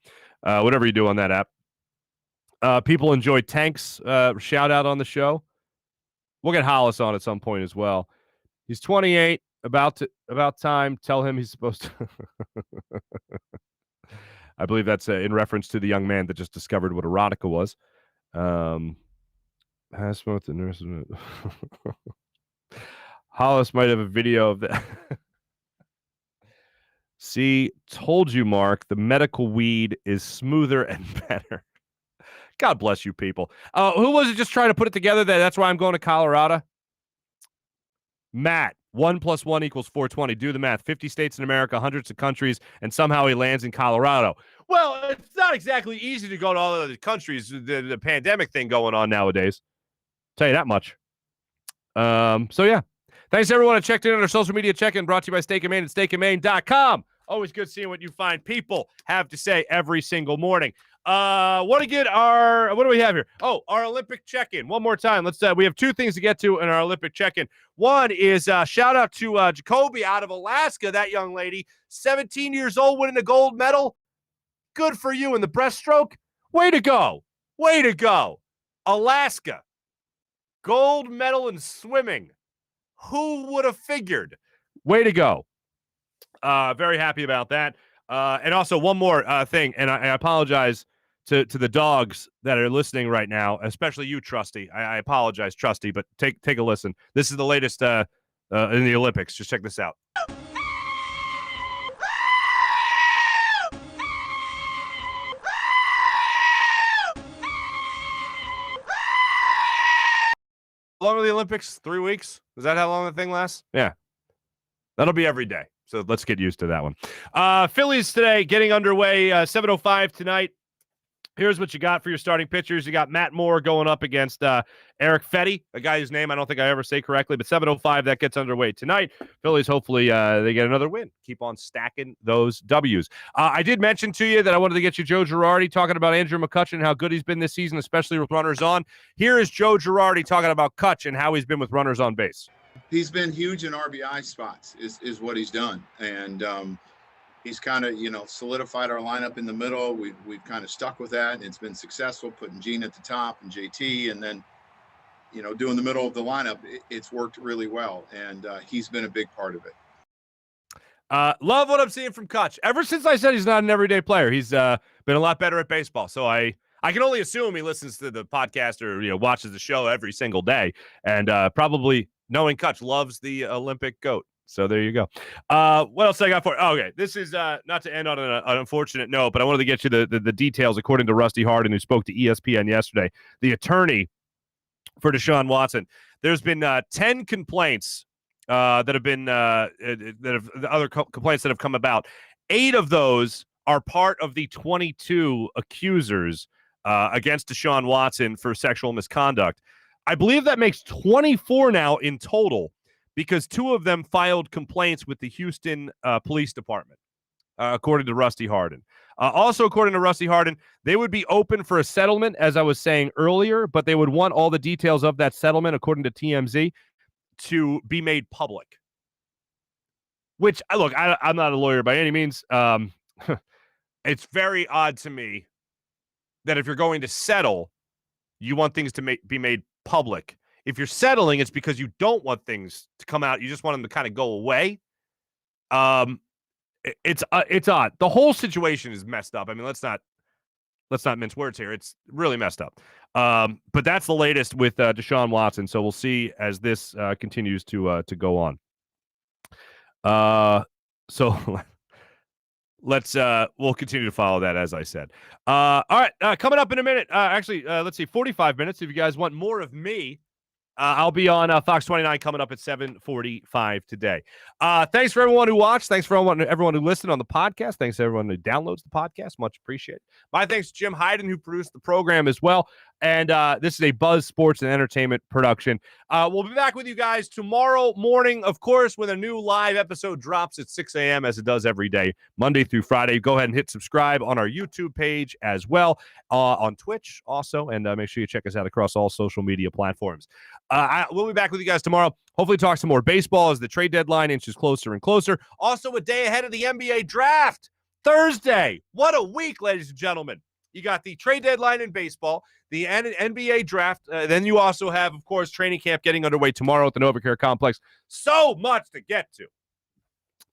Whatever you do on that app. People enjoy Tank's shout out on the show. We'll get Hollis on at some point as well. He's 28. About time. Tell him he's supposed to. I believe that's in reference to the young man that just discovered what erotica was. Has smoked the nurse. Hollis might have a video of that. See, told you, Mark, the medical weed is smoother and better. God bless you people. Who was it just trying to put it together that's why I'm going to Colorado? Matt, 1 + 1 = 420. Do the math. 50 states in America, hundreds of countries, and somehow he lands in Colorado. Well, it's not exactly easy to go to all other countries. The pandemic thing going on nowadays. Tell you that much. So, yeah. Thanks, everyone, who checked in on our social media check-in brought to you by Steak and Maine at steakandmaine.com. Always good seeing what you fine people have to say every single morning. What do we have here? Oh, our Olympic check-in. One more time. We have two things to get to in our Olympic check-in. One is shout out to Jacoby out of Alaska, that young lady, 17 years old, winning a gold medal. Good for you in the breaststroke. Way to go. Way to go. Alaska, gold medal in swimming. Who would have figured? Way to go. Very happy about that. And also one more thing, and I apologize to the dogs that are listening right now, especially you, Trusty. I apologize, Trusty, but take a listen. This is the latest in the Olympics. Just check this out. How long are the Olympics? 3 weeks? Is that how long the thing lasts? Yeah. That'll be every day. So let's get used to that one. Phillies today getting underway, 7:05 tonight. Here's what you got for your starting pitchers. You got Matt Moore going up against Eric Fetty, a guy whose name I don't think I ever say correctly, but 7:05, that gets underway tonight. Phillies, hopefully they get another win. Keep on stacking those W's. I did mention to you that I wanted to get you Joe Girardi talking about Andrew McCutchen and how good he's been this season, especially with runners on. Here is Joe Girardi talking about Kutch and how he's been with runners on base. He's been huge in RBI spots is what he's done. And he's kind of, solidified our lineup in the middle. We've kind of stuck with that, and it's been successful, putting Gene at the top and JT, and then, doing the middle of the lineup. It's worked really well, and he's been a big part of it. Love what I'm seeing from Kutch. Ever since I said he's not an everyday player, he's been a lot better at baseball. So I can only assume he listens to the podcast or, watches the show every single day, and probably knowing Kutch loves the Olympic GOAT. So there you go. What else I got for you? Oh, okay, this is not to end on an unfortunate note, but I wanted to get you the details. According to Rusty Hardin, who spoke to ESPN yesterday, the attorney for Deshaun Watson, there's been 10 complaints that have been complaints that have come about. 8 of those are part of the 22 accusers against Deshaun Watson for sexual misconduct. I believe that makes 24 now in total, because 2 of them filed complaints with the Houston Police Department, according to Rusty Hardin. Also, according to Rusty Hardin, they would be open for a settlement, as I was saying earlier, but they would want all the details of that settlement, according to TMZ, to be made public. Which, look, I'm not a lawyer by any means. It's very odd to me that if you're going to settle, you want things to be made public. If you're settling, it's because you don't want things to come out. You just want them to kind of go away. It's odd. The whole situation is messed up. I mean, let's not mince words here. It's really messed up. But that's the latest with Deshaun Watson. So we'll see as this continues to go on. So we'll continue to follow that, as I said. All right, coming up in a minute. Let's see, 45 minutes. If you guys want more of me, I'll be on Fox 29 coming up at 7:45 today. Thanks for everyone who watched. Thanks for everyone who listened on the podcast. Thanks to everyone who downloads the podcast. Much appreciated. My thanks to Jim Hyden, who produced the program as well. And this is a Buzz Sports and Entertainment production. We'll be back with you guys tomorrow morning, of course, when a new live episode drops at 6 a.m. as it does every day, Monday through Friday. Go ahead and hit subscribe on our YouTube page as well, on Twitch also, and make sure you check us out across all social media platforms. We'll be back with you guys tomorrow. Hopefully talk some more baseball as the trade deadline inches closer and closer. Also, a day ahead of the NBA draft, Thursday. What a week, ladies and gentlemen. You got the trade deadline in baseball, the NBA draft. Then you also have, of course, training camp getting underway tomorrow at the NovaCare Complex. So much to get to.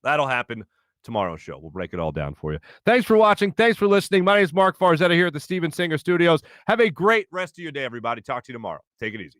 That'll happen tomorrow's show. We'll break it all down for you. Thanks for watching. Thanks for listening. My name is Marc Farzetta here at the Steven Singer Studios. Have a great rest of your day, everybody. Talk to you tomorrow. Take it easy.